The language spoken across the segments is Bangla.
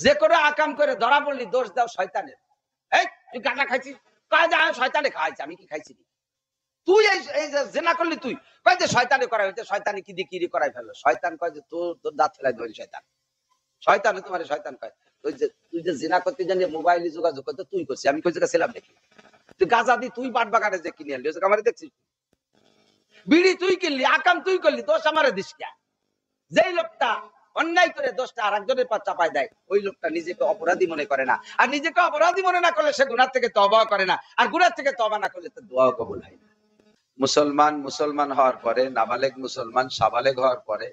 যে কোনো আকাম করে ধরা পড়লি দোষ দাও শয়তানের। এই তুই গাঁজা খাইছিস, কয় যে শয়তানে খাওয়াইছে, আমি কি খাইছি? তুই এই যে জেনা করলি, তুই কয় যে শয়তানে করা হয়েছে, শয়তানি কি দিয়ে কি করাই ফেললো। শয়তান কয় যে তোর দাঁত ফেলাই ধরি শয়তান, শয়তানে তোমার শয়তান কয়। তুই যে জেনা করতে জানি মোবাইলে যোগাযোগ করতে তুই করছিস, আমি কই জায়গা ছিলাম নাকি? তুই গাঁজা দি তুই বাট বাগানে যে কিনে আনলি, আমার দেখছিস? বিড়ি তুই কিনলি, আকাম তুই করলি, দোষ আমারে দিস কে? যেই লোকটা অন্যায় করে দোষটা আরেকজনের পর চাপায় দেয়, ওই লোকটা নিজেকে অপরাধী মনে করে না। আর নিজেকে অপরাধী মনে না করলে সে গুনাহ থেকে তওবা করে না, আর গুনাহ থেকে তওবা না করলে তো দোয়াও কবুল হয় না। মুসলমান হওয়ার পরে, নাবালেগ মুসলমান সাবালেগ হওয়ার পরে,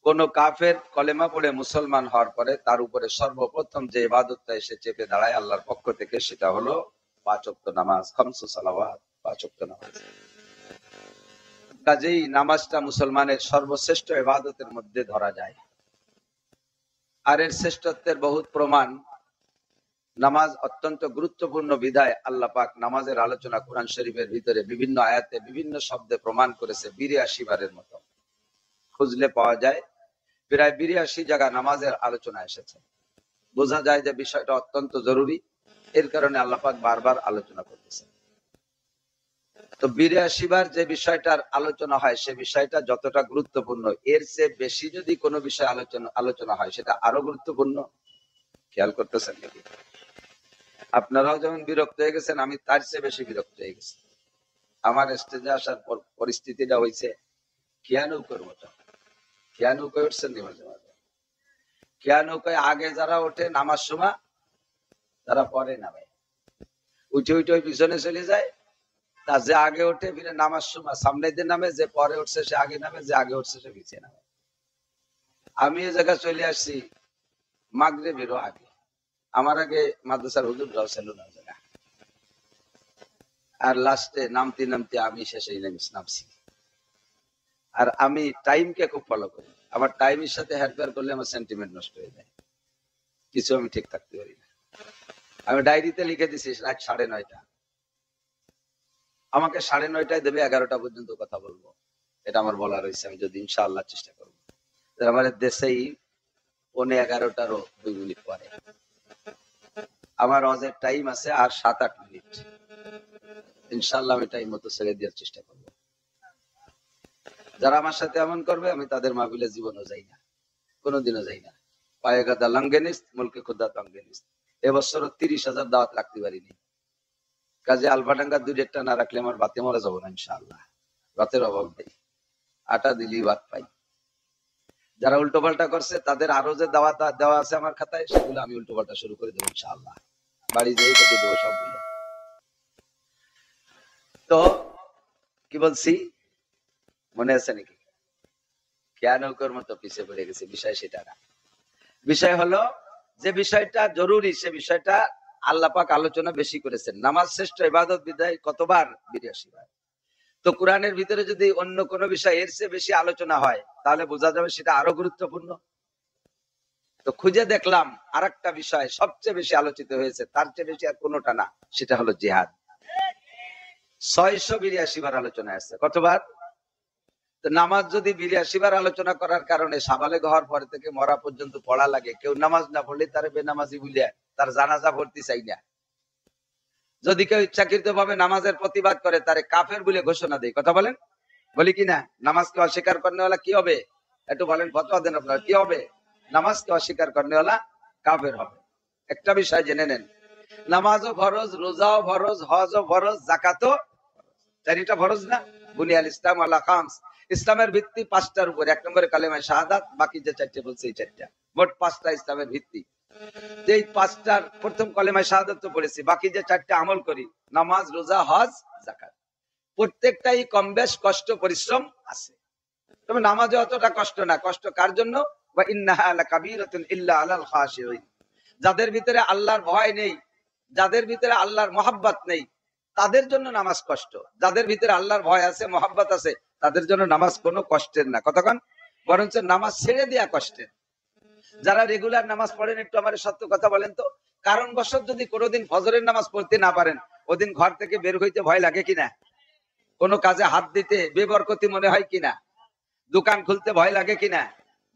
কোন কাফের কলেমা পড়ে মুসলমান হওয়ার পরে তার উপরে সর্বপ্রথম যে ইবাদতটা এসে চেপে দাঁড়ায় আল্লাহর পক্ষ থেকে, সেটা হলো 5 ওয়াক্ত নামাজ, খামসু সালাওয়াত, 5 ওয়াক্ত নামাজ। কাজেই নামাজটা মুসলমানের সর্বশ্রেষ্ঠ ইবাদতের মধ্যে ধরা যায়। আর এর শ্রেষ্ঠত্বের বহুত প্রমাণ। নামাজ অত্যন্ত গুরুত্বপূর্ণ বিধায় আল্লাহ পাক নামাজের আলোচনা কোরআন শরীফের ভিতরে বিভিন্ন আয়াতে বিভিন্ন শব্দে প্রমাণ করেছে 82 বারের মতো। খুঁজলে পাওয়া যায় প্রায় 82 জায়গা নামাজের আলোচনা এসেছে। বোঝা যায় যে বিষয়টা অত্যন্ত জরুরি, এর কারণে আল্লাহ পাক বারবার আলোচনা করতেছে। তো 82 বার যে বিষয়টার আলোচনা হয়, সে বিষয়টা যতটা গুরুত্বপূর্ণ, এর চেয়ে বেশি যদি কোনো বিষয় আলোচনা হয় সেটা আরো গুরুত্বপূর্ণ। খেয়াল করতেছেন নাকি? আপনারাও যেমন বিরক্ত হয়ে গেছেন, আমি তার চেয়ে বেশি বিরক্ত হয়ে গেছি। আমার স্টেজে আসার পরিস্থিতিটা হয়েছে খেয়া নৌকার মতো। খেয়া নৌকায় উঠছেন মাঝে মাঝে? খেয়া নৌকায় আগে যারা ওঠে নামার সময়, তারা পরে নামে, উঠে ওই পিছনে চলে যায়। তা যে আগে ওঠে ফিরে নামার সময় সামনে দিয়ে নামে, যে পরে উঠছে সে আগে নামে, যে আগে উঠছে সে পিছিয়ে নামে। আমি এই জায়গায় চলে আসছি মাগরিবেরও আগে। আমার আগে মাদ্রাসার হুজুররাও ছিল না জায়গা। আর লাস্টে নামতে আমি শেষে নামছি। আর আমি টাইমকে খুব ফলো করি। আমার টাইমের সাথে হেরফের করলে আমার সেন্টিমেন্ট নষ্ট হয়ে যায়, কিছু আমি ঠিক থাকতে পারি না। আমি ডায়েরিতে লিখে দিছি রাত 9:30। আমাকে 9:30 দেবে, 11টা পর্যন্ত কথা বলবো, এটা আমার বলা রয়েছে। আমি যদি ইনশাআল্লাহ চেষ্টা করবো। আমাদের দেশেই 11:15 2 মিনিট পরে আমার অজের টাইম আছে আর 7-8 মিনিট। ইনশাআল্লাহ আমি টাইম মতো ছেড়ে দেওয়ার চেষ্টা করবো। যারা আমার সাথে এমন করবে, আমি তাদের মাহফিলে জীবনও যাই না, কোনোদিনও যাই না। পায়ে গাদা লাঙ্গেনিস, মুলকে খুদা তাঙ্গেনিস। এবছরও 30,000 দাওয়াত রাখতে পারিনি। কাজে আলফাডাঙ্গা 2-1টা না রাখলে আমার বাতে মরা যাবো না ইনশাআল্লাহ। ভাতের অভাব নেই, আটা দিলেই ভাত পাই। যারা উল্টো পাল্টা করছে তাদের আরো যে দাওয়াত দেওয়া আছে আমার খাতায়, সেগুলো আমি উল্টো পাল্টা শুরু করে দেবো ইনশাআল্লাহ। বাড়ি যেয়ে কেটে দেবো সবগুলো। তো কি বলছি মনে আছে নাকি? খেয়া নৌকার মতো পিছিয়ে পড়ে গেছে, বিষয় সেটা না। বিষয় হলো যে বিষয়টা জরুরি, সে বিষয়টা আল্লাহ পাক আলোচনা বেশি করেছেন। নামাজ শ্রেষ্ঠ ইবাদত বিধায় কতবার? 82 বার। তো কোরআনের ভিতরে যদি অন্য কোনো বিষয় এর চেয়ে বেশি আলোচনা হয়, তাহলে বোঝা যাবে সেটা আরো গুরুত্বপূর্ণ। তো খুঁজে দেখলাম আরেকটা বিষয় সবচেয়ে বেশি আলোচিত হয়েছে, তার চেয়ে বেশি আর কোনোটা না, সেটা হলো জিহাদ। 682 বার আলোচনা আছে। কতবার? তো নামাজ যদি 82 বার আলোচনা করার কারণে সাবালেগ হওয়ার পরে থেকে মরা পর্যন্ত পড়া লাগে, কেউ নামাজ না পড়লে তার বেনামাজি বলিয়া তার জানাজা পড়তে চাই না। যদি কেউ ইচ্ছাকৃত ভাবে নামাজের প্রতিবাদ করে, তারে কাফের বলে ঘোষণা দেয়। কথা বলেন, বলি কিনা? নামাজকে অস্বীকার করনেওয়ালা কি হবে? একটু বলেন, ফতোয়া দেন আপনারা, কি হবে? নামাজকে অস্বীকার করনেওয়ালা কাফের হবে। একটা বিষয় জেনে নেন, নামাজও ফরজ, রোজাও ফরজ, হজও ফরজ, যাকাতও চারিটা ফরজ না? বুনিয়াল ইসলাম আলা খামস। ইসলামের ভিত্তি 5টার উপর। 1 নম্বরে কালেমা শাহাদাত, বাকি যে 4টে বলছে এই 4টা, মোট 5টা ইসলামের ভিত্তি। এই 5টার প্রথম কালেমা শাহাদাত তো পড়েছি, বাকি যে 4টা আমল করি, নামাজ, রোজা, হজ, যাকাত, প্রত্যেকটাই কম বেশ কষ্ট পরিশ্রম আছে। তবে নামাজে অতটা কষ্ট না। কষ্ট কার জন্য? ওয়া ইন্নাহা লাকাবীরাতুন ইল্লা আলাল খাশিঈন। যাদের ভিতরে আল্লাহর ভয় নেই, যাদের ভিতরে আল্লাহর মহব্বত নেই, তাদের জন্য নামাজ কষ্ট। যাদের ভিতরে আল্লাহর ভয় আছে, মহব্বত আছে, তাদের জন্য নামাজ কোনো কষ্টের না। কতক্ষণ? বরঞ্চ নামাজ ছেড়ে দেয়া কষ্টের। যারা রেগুলার নামাজ পড়েন, একটু আমার সত্য কথা বলেন তো, কারণবশত যদি কোনোদিন ফজরের নামাজ পড়তে না পারেন, ওদিন ঘর থেকে বের হইতে ভয় লাগে কিনা? কোনো কাজে হাত দিতে বেবরকতি মনে হয় কিনা? দোকান খুলতে ভয় লাগে কিনা?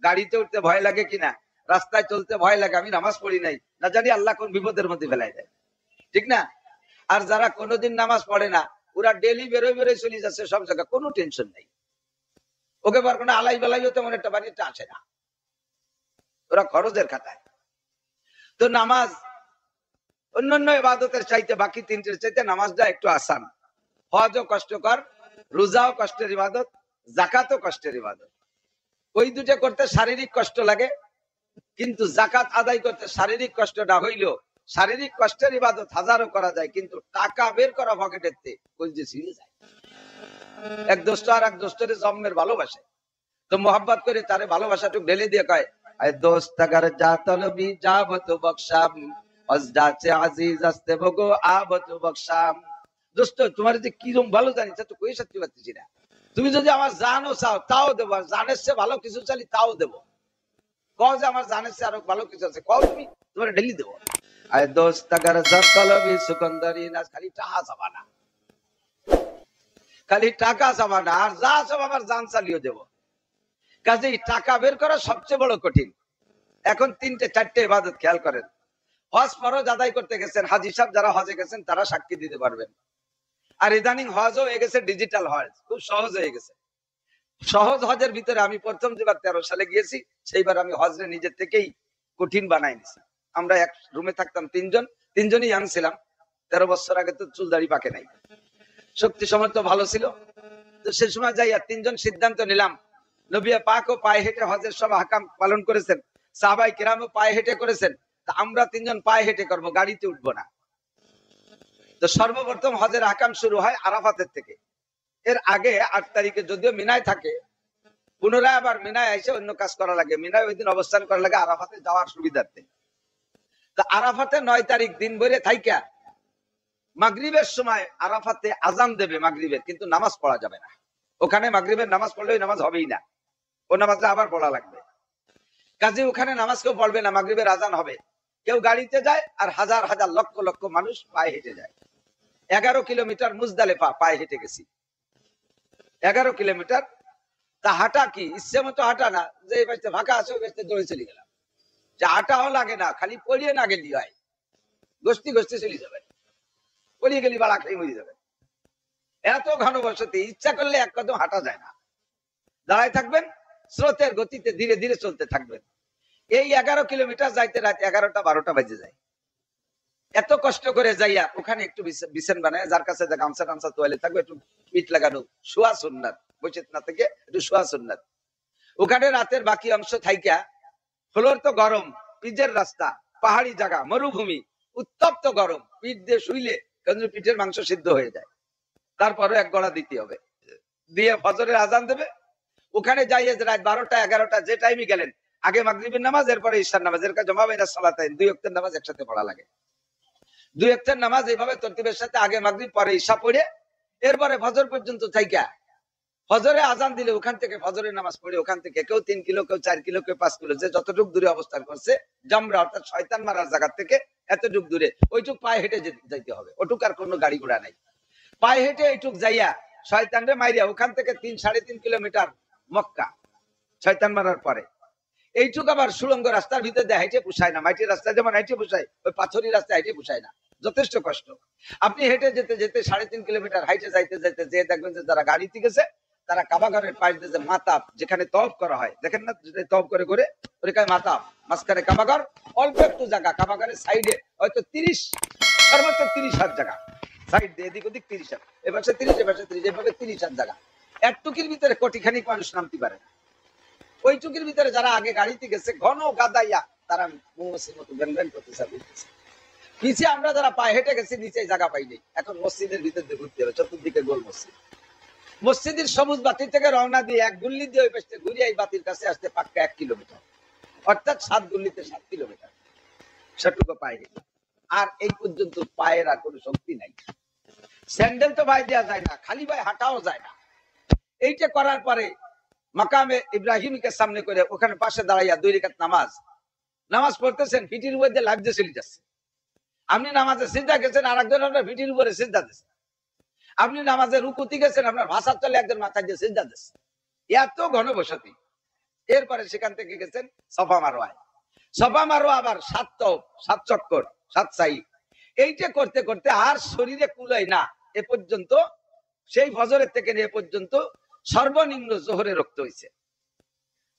গাড়িতে উঠতে ভয় লাগে কিনা? রাস্তায় চলতে ভয় লাগে, আমি নামাজ পড়ি নাই, না জানি আল্লাহ কোন বিপদের মধ্যে ফেলাই দেয়, ঠিক না? আর যারা কোনোদিন নামাজ পড়ে না, ওরা ডেলি বেরোয় বেরোয় চলে যাচ্ছে সব জায়গায়, কোনো টেনশন নেই, ওকে বার কোনো আলাই বেলাইও তেমন একটা বাড়িতে আসে না, ওরা খরচের খাতায়। তো নামাজ অন্যান্য ইবাদতের চাইতে, বাকি তিনটের চাইতে নামাজটা একটু আসান। হজও কষ্টকর, রোজাও কষ্টের ইবাদত, যাকাতও কষ্টের ইবাদত। ওই দুটো করতে শারীরিক কষ্ট লাগে, কিন্তু যাকাত আদায় করতে শারীরিক কষ্ট না হইলেও শারীরিক কষ্টের ইবাদত হাজারও করা যায়, কিন্তু টাকা বের করা পকেটের কই যে ছিঁড়ে যায়। এক দোস্ত আর এক দোস্তের জন্মের ভালোবাসে, তো মোহাব্বত করে তারে ভালোবাসাটুক ঢেলে দিয়ে কয়, আয় দোস্ত আগার যা তলবি যাবত বকশাম অজদাচে আজিজ আস্তে বগো আবত বকশাম। দোস্ত তোমার যে কিরম ভালো জানি তা তো কই সত্যি পাচ্ছি না, তুমি যদি আমার জানও চাও তাও দেবো, আর জানের চেয়ে ভালো কিছু চাইলে তাও দেবো। কও যে আমার জানের চেয়ে আরো ভালো কিছু আছে, কও তুমি, তোমার ঢেলি দেবো। আয় দোস্ত আগার যা তলবি সুকন্দরি না, খালি টাকা চাবা না, খালি টাকা চাবা না, আর যা সব আমার জান চালিয়ে দেবো। কাজেই টাকা বের করা সবচেয়ে বড় কঠিন। এখন তিনটে চারটে ইবাদত খেয়াল করেন। হজ ফরজ আদায় করতে গেছেন, হাজী সাহেব যারা হজে গেছেন তারা সাক্ষী দিতে পারবেন। আর ইদানিং হজও হয়ে গেছে ডিজিটাল হজ, খুব সহজ হয়ে গেছে। সহজ হজের ভিতরে আমি প্রথম যেবার 13 সালে গিয়েছি, সেইবার আমি হজরে নিজের থেকেই কঠিন বানাই নিছি। আমরা এক রুমে থাকতাম তিনজনই ইয়াং ছিলাম, 13 বছর আগে তো চুল দাড়ি পাকে নাই, শক্তি সামর্থ্য ভালো ছিল। তো সে সময় যাইয়া তিনজন সিদ্ধান্ত নিলাম, নবী পাকও পায়ে হেঁটে হজের সব আহকাম পালন করেছেন, সাহাবায়ে কেরামও পায়ে হেঁটে করেছেন, তা আমরা তিনজন পায়ে হেঁটে করবো, গাড়িতে উঠবো না। তো সর্বপ্রথম হজের আহকাম শুরু হয় আরাফাতের থেকে। এর আগে 8 তারিখে যদিও মিনায় থাকে, পুনরায় আবার মিনায় এসে অন্য কাজ করা লাগে, মিনায় ওই দিন অবস্থান করা লাগে আরাফাতে যাওয়ার সুবিধার্থে। তা আরাফাতে 9 তারিখ দিন ভরে থাইকা মাগরিবের সময় আরাফাতে আজান দেবে মাগরিবের, কিন্তু নামাজ পড়া যাবে না ওখানে। মাগরিবের নামাজ পড়লে ওই নামাজ হবেই না, ও নামাজটা আবার পড়া লাগবে। কাজে ওখানে নামাজ কেউ পড়বে না, মাগরিবের আজান হবে, কেউ গাড়িতে যায় আর হাজার হাজার লক্ষ লক্ষ মানুষ পায়ে হেঁটে যায়। 11 কিলোমিটার মুজদালেফা পায়ে হেঁটে গেছি, 11 কিলোমিটার। তা হাঁটা কি ইচ্ছে মতো হাঁটা না, যে এই বাড়িতে ফাঁকা আছে ওই বাড়িতে দৌড়ে চলে গেলাম, যে হাঁটাও লাগে না, খালি পড়িয়ে না গেলি হয়, গোষ্ঠী গোষ্ঠী চলে যাবে, পড়িয়ে গেলি বাড়া খেয়ে মরে যাবে। এত ঘনবসতি, ইচ্ছা করলে এক কদম হাঁটা যায় না, দাঁড়ায় থাকবেন, স্রোতের গতিতে ধীরে ধীরে চলতে থাকবেন। এই 11 কিলোমিটার যাইতে রাত 11টা 12টা বাজে যায়। এত কষ্ট করে যাইয়া ওখানে একটু বিছান বানায়, যার কাছে গামছা টামছা তোয়ালে থাকবে, একটু পিঠ লাগানো, শোয়া সুন্নাত, বসে না থেকে একটু শোয়া সুন্নাত। ওখানে রাতের বাকি অংশ থাইকা, ফ্লোর তো গরম, পিচের রাস্তা, পাহাড়ি জায়গা, মরুভূমি, উত্তপ্ত গরম, পিঠ দিয়ে শুইলে পিঠের মাংস সিদ্ধ হয়ে যায়। তারপরে এক গড়া দিতে হবে, দিয়ে ফজরের আজান দেবে। ওখানে যাইয়ে রাত 12টা 11টা যে টাইমে গেলেন, আগে মাগরিবের নামাজ, এরপরে ঈশার নামাজ, এর জমা বাইনা সালাতাইন, 2 ওয়াক্তের নামাজ একসাথে পড়া লাগে। 2 ওয়াক্তের নামাজ এইভাবে তরতিবের সাথে আগে মাগরিব পরে ঈশা পড়ে, এরপরে ফজর পর্যন্ত থাইকা ফজরে আজান দিলে ওখান থেকে ফজরের নামাজ পড়ে, ওখান থেকে কেউ 3 কিলো, কেউ 4 কিলো, কেউ 5 কিলো, যে যতটুকু দূরে অবস্থান করছে, জামরা অর্থাৎ শয়তান মারার জায়গা থেকে এতটুকু দূরে, ওইটুক পায়ে হেঁটে যাইতে হবে, ওটুক আর কোনো গাড়ি ঘোড়া নাই। পায়ে হেঁটে এইটুক যাইয়া শয়তানরে মাইরিয়া ওখান থেকে 3-3.5 কিলোমিটার মক্কা, শয়তান মারার পরে এইটুক আবার সুড়ঙ্গ রাস্তার ভিতরে দিয়ে হেঁটে পুষায় না, মাটির রাস্তায় যেমন হেঁটে পুষায়, ওই পাথরি রাস্তায় হেঁটে পুষায় না, যথেষ্ট কষ্ট। আপনি হেঁটে যেতে যেতে 3.5 কিলোমিটার হাইটে যাইতে যাইতে যে দেখবেন যে যারা গাড়িতে গেছে, তারা কাবাঘরের পাশ দিয়ে যে মাতাব, যেখানে তওয়াফ করা হয়, দেখেন না তওয়াফ করে করে, ওইখানে মাতাব, মাঝখানে কাবাঘর, অল্প একটু জায়গা, কাবাঘরের সাইডে হয়তো 30 সর্বোচ্চ 30 হাত জায়গা, সাইড দিয়ে এদিক ওদিক 30 হাত, এপাশে 30 এপাশে 30, এভাবে 30 হাত জায়গা। একটুকির ভিতরে কোটিখানিক মানুষ নামতে পারে না। ওই টুকির ভিতরে যারা আগে গাড়িতে গেছে, ঘন গাদাইয়া, তারা মৌমাছির মতো ব্যান ব্যান করতে চালিয়ে নিচে আমরা যারা পায়ে হেঁটে গেছি, নিচে জায়গা পাইনি। এখন মসজিদের ভিতর দিয়ে ঘুরতে হবে, চতুর্দিকে গোল মসজিদ। মসজিদের সবুজ বাতি থেকে রওনা দিয়ে এক গুল্লি দিয়ে ওই পাশে ঘুরিয়ে এই বাতির কাছে আসতে পাক্কা 1 কিলোমিটার, অর্থাৎ 7 গুল্লিতে 7 কিলোমিটার, সেটুকু পায়ে হেঁটে। আর এই পর্যন্ত পায়ের আর কোনো শক্তি নাই, স্যান্ডেল তো পায়ে দেওয়া যায় না, খালি পায়ে হাঁটাও যায় না। এইটা করার পরে মাকামে ইব্রাহিমকে সামনে করে ওখানে পাশে দাঁড়াইয়া 2 রাকাত নামাজ পড়তেছেন, পিঠির উপর দিয়ে লাফ দিয়ে চলে যাচ্ছে। আপনি নামাজে সিজদা গেছেন, আর একজন আপনার পিঠির উপরে সিজদা দিচ্ছে। আপনি নামাজে রুকুতে গেছেন, আপনার ভাষার চলে একজন মাথা দিয়ে সিজদা দিচ্ছে। এত ঘনবসতি। এরপরে সেখান থেকে গেছেন সাফা মারওয়ায়। সফা মারো আবার 7 চক্কর 7 সাই। এইটা করতে করতে আর শরীরে কুলায় না, এ পর্যন্ত সেই ফজরের থেকে নিয়ে পর্যন্ত সর্বনিম্ন জোহরে রক্ত হয়েছে।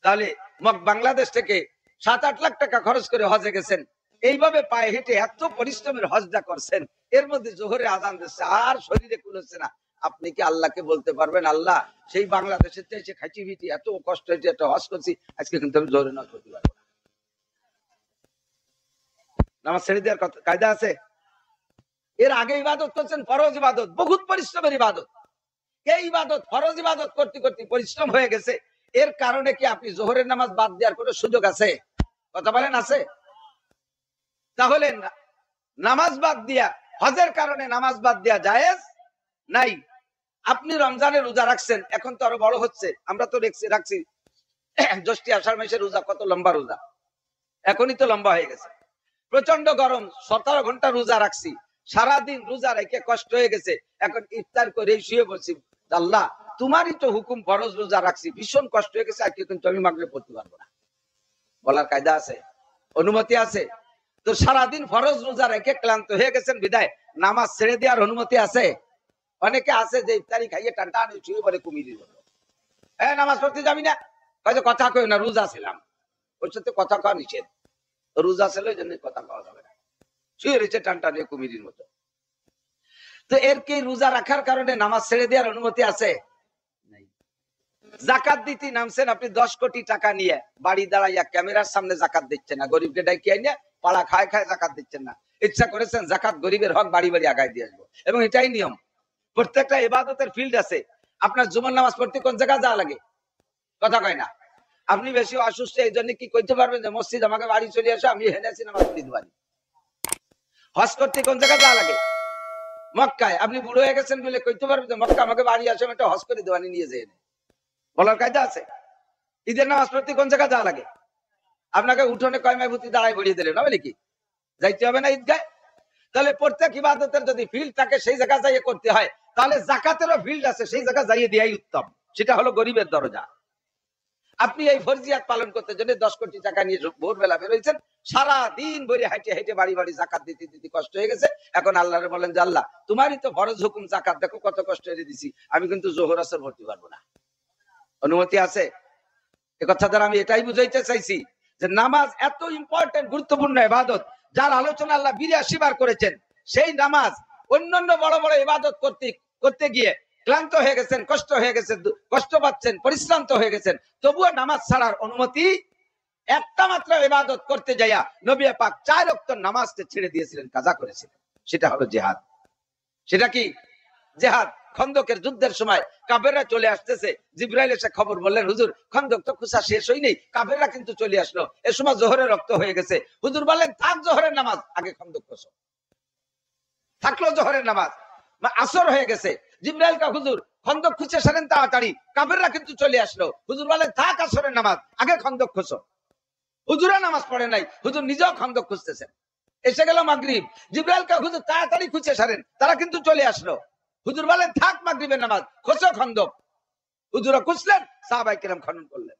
তাহলে বাংলাদেশ থেকে 7-8 লাখ টাকা খরচ করে হজে গেছেন, এইভাবে পায়ে হেঁটে এত পরিশ্রমের হজটা করছেন, এর মধ্যে জোহরে আজান দিচ্ছে আর শরীরে কুলাচ্ছে না। আপনি কি আল্লাহকে বলতে পারবেন, আল্লাহ সেই বাংলাদেশের চেয়ে খাইছি ভিটি এত কষ্ট হয়েছে, এত হজ করছি, আজকে কিন্তু আমি জোহরে নামাজ পড়তে পারবো না? নামাজ ছেড়ে দেওয়ার কায়দা আছে? এর আগে ইবাদত করছেন ফরজ ইবাদত, বহুত পরিশ্রমের ইবাদত। এই ইবাদত ফরজ ইবাদত করতে করতে পরিশ্রম হয়ে গেছে, এর কারণে কি আপনি জোহরের নামাজ বাদ দেওয়ার কোনো সুযোগ আছে? কথা বলেন, আছে? তাহলে নামাজ বাদ দিয়া, হজের কারণে নামাজ বাদ দেওয়া জায়েজ নাই। আপনি রমজানের রোজা রাখছেন, এখন তো আরো বড় হচ্ছে, আমরা তো রাখছি জ্যৈষ্ঠ আষাঢ় মাসের রোজা, কত লম্বা রোজা, এখনই তো লম্বা হয়ে গেছে। প্রচন্ড গরম, 17 ঘন্টা রোজা রাখছি, সারাদিন রোজা রেখে কষ্ট হয়ে গেছে, এখন ইফতার করে শুয়ে বলছি, আল্লাহ তোমারই তো হুকুম, ফরজ রোজা রাখছি, ভীষণ কষ্ট হয়ে গেছে, আজকে কিন্তু আমি মাগরিব পড়তে পারবো না। বলার কায়দা আছে? অনুমতি আছে? তো সারাদিন ফরজ রোজা রেখে ক্লান্ত হয়ে গেছেন বিদায় নামাজ ছেড়ে দেওয়ার অনুমতি আছে? অনেকে আছে যে ইফতারি খাইয়ে টানটা শুয়ে বলে কুমিরি, নামাজ পড়তে যাবি না, হয়তো কথা কই না, রোজা ছিলাম, ওর সাথে কথা কওয়া নিষেধ, রোজা ছিল ওই জন্য কথা কওয়া যাবে না, শুয়ে রয়েছে টানটা নিয়ে কুমিরির মতো। তো এর কি রোজা রাখার কারণে নামাজ ছেড়ে দেওয়ার অনুমতি আছে? জাকাত দিতে নামছেন আপনি 10 কোটি টাকা নিয়ে, বাড়ি দাঁড়াইয়া ক্যামেরার সামনে জাকাত দিচ্ছেন না, গরিবকে ডাকিয়ে আইনে পাড়া খায় খায় জাকাত দিচ্ছেন না, ইচ্ছা করেছেন জাকাত গরিবের হক বাড়ি বাড়ি আগায় দিয়ে আসবো, এবং এটাই নিয়ম। প্রত্যেকটা ইবাদতের ফিল্ড আছে। আপনার জুমার নামাজ পড়তে কোন জায়গায় যাওয়া লাগে? কথা কয় না। আপনি বেশি অসুস্থ, এই জন্য কি কইতে পারবেন যে মসজিদ আমাকে বাড়ি চলে আসো, আমি হেনেছি নামাজ পড়তে পারি? হজ করতে কোন জায়গায় যাওয়া লাগে? মক্কায়। আপনি বুড়ো হয়ে গেছেন বলে কইতে পারবেন যে মক্কা আমাকে বাড়ি আসো, আমি একটা হজ করে দেওয়ানি নিয়ে যাই? বলার কায়দা আছে? ঈদের নামাজ পড়তে কোন জায়গায় যাওয়া লাগে? আপনাকে উঠোনে কয়মায় ভূতি দাঁড়ায় ভরিয়ে দিলেন, হবে নাকি? যাইতে হবে না ঈদগায়? তাহলে প্রত্যেক ইবাদতের যদি ফিল্ড থাকে সেই জায়গায় যাইয়ে করতে হয়, তাহলে জাকাতেরও ফিল্ড আছে, সেই জায়গায় যাইয়ে দেওয়াই উত্তম, সেটা হলো গরিবের দরজা। আপনি এই ফরজিয়াত পালন করতে জন্য 10 কোটি টাকা নিয়ে ভোরবেলা বেরোইছেন, সারা দিন ভরে হাইটে হাইটে বাড়ি বাড়ি জাকাত দিতে দিতে কষ্ট হয়ে গেছে, এখন আল্লাহরে বলেন যে আল্লাহ তোমারই তো ফরজ হুকুম জাকাত, দেখো কত কষ্ট হয়ে দিছি, আমি কিন্তু জোহর আসর ভরতে পারবো না। অনুমতি আছে? এ কথা দ্বারা আমি এটাই বুঝাইতে চাইছি যে নামাজ এত ইম্পর্টেন্ট, গুরুত্বপূর্ণ ইবাদত, যার আলোচনা আল্লাহ 82 বার করেছেন, সেই নামাজ অন্যান্য বড় বড় ইবাদত করতে গিয়ে ক্লান্ত হয়ে গেছেন, কষ্ট হয়ে গেছেন, কষ্ট পাচ্ছেন, পরিশ্রান্ত হয়ে গেছেন, তবুও নামাজ ছাড়ার অনুমতি, একটা মাত্র ইবাদত করতে যাইয়া নবী পাক 4 ওয়াক্ত নামাজকে ছেড়ে দিয়েছিলেন, কাজা করেছিলেন, সেটা হলো জিহাদ। সেটা কি? জিহাদ। খন্দকের যুদ্ধের সময় কাফেররা চলে আসতেছে, জিবরাইল এসে খবর বললেন, হুজুর খন্দক তো খুশা শেষ হয়নি, কাফেররা কিন্তু চলে আসলো, এ সময় জোহরের রক্ত হয়ে গেছে। হুজুর বললেন থাক জোহরের নামাজ, আগে খন্দক কসো। থাকলো জোহরের নামাজ, আসর হয়ে গেছে, জিবরাইল কা হুজুর খন্দক খুঁজে সারেন তাড়াতাড়ি, কাফেররা কিন্তু চলে আসলো। হুজুর বললেন থাক আসরের নামাজ, আগে খন্দক খোঁজো। হুজুরা নামাজ পড়ে নাই, হুজুর নিজেও খন্দক খুঁজতেছেন। এসে গেল মাগরিব, জিবরাইল কা হুজুর তাড়াতাড়ি খুঁজে সারেন, তারা কিন্তু চলে আসলো। হুজুর বলেন থাক মাগরিবের নামাজ, খোঁজো খন্দক। হুজুরা খুঁজলেন, সাহাবায়ে কেরাম খনন করলেন।